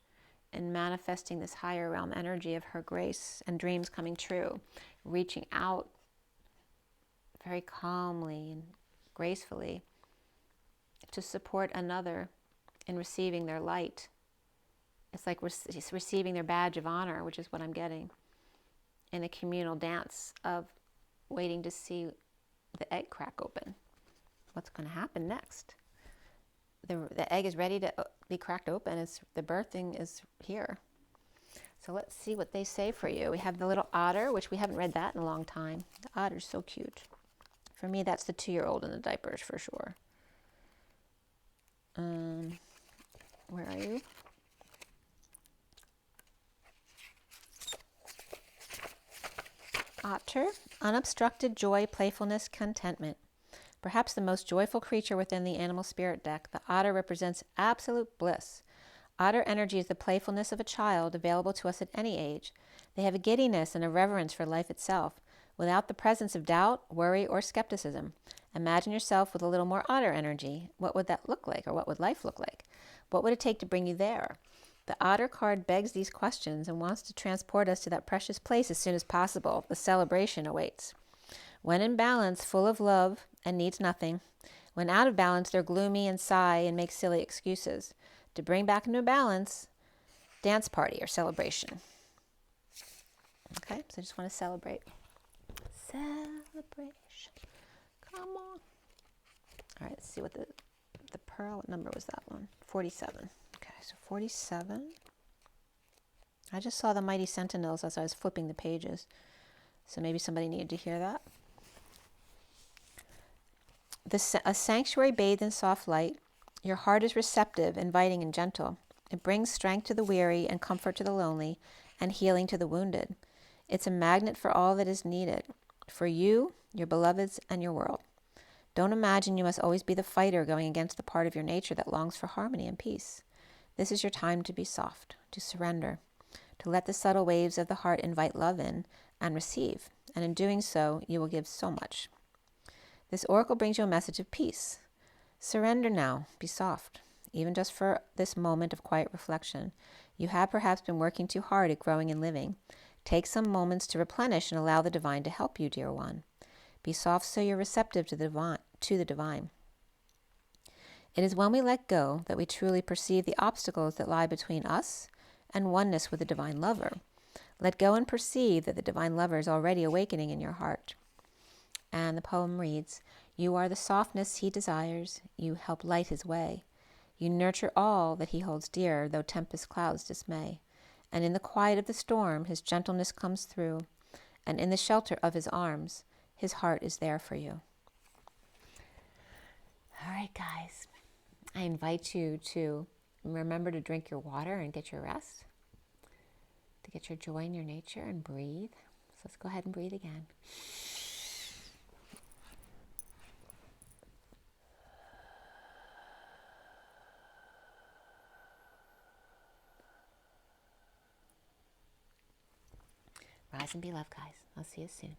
And manifesting this higher realm energy of her grace and dreams coming true, reaching out very calmly and gracefully to support another in receiving their light. It's like receiving their badge of honor, which is what I'm getting, in a communal dance of waiting to see the egg crack open. What's going to happen next? The egg is ready to be cracked open. The birthing is here. So let's see what they say for you. We have the little otter, which we haven't read that in a long time. The otter's so cute. For me, that's the 2-year-old in the diapers for sure. Where are you? Otter, unobstructed joy, playfulness, contentment. Perhaps the most joyful creature within the animal spirit deck, the otter represents absolute bliss. Otter energy is the playfulness of a child available to us at any age. They have a giddiness and a reverence for life itself, without the presence of doubt, worry, or skepticism. Imagine yourself with a little more otter energy. What would that look like, or what would life look like? What would it take to bring you there? The Otter card begs these questions and wants to transport us to that precious place as soon as possible. The celebration awaits. When in balance, full of love and needs nothing. When out of balance, they're gloomy and sigh and make silly excuses. To bring back into balance, dance party or celebration. Okay, so I just want to celebrate. Celebration. Come on. All right, let's see what the pearl, what number was that one? 47. Okay, so 47. I just saw the mighty sentinels as I was flipping the pages. So maybe somebody needed to hear that. A sanctuary bathed in soft light. Your heart is receptive, inviting, and gentle. It brings strength to the weary and comfort to the lonely and healing to the wounded. It's a magnet for all that is needed, for you, your beloveds, and your world. Don't imagine you must always be the fighter going against the part of your nature that longs for harmony and peace. This is your time to be soft, to surrender, to let the subtle waves of the heart invite love in and receive, and in doing so, you will give so much. This oracle brings you a message of peace. Surrender now, be soft, even just for this moment of quiet reflection. You have perhaps been working too hard at growing and living. Take some moments to replenish and allow the divine to help you, dear one. Be soft so you're receptive to the divine. It is when we let go that we truly perceive the obstacles that lie between us and oneness with the divine lover. Let go and perceive that the divine lover is already awakening in your heart. And the poem reads, you are the softness he desires. You help light his way. You nurture all that he holds dear, though tempest clouds dismay. And in the quiet of the storm, his gentleness comes through. And in the shelter of his arms, his heart is there for you. All right, guys. I invite you to remember to drink your water and get your rest, to get your joy in your nature and breathe. So let's go ahead and breathe again. Rise and be loved, guys. I'll see you soon.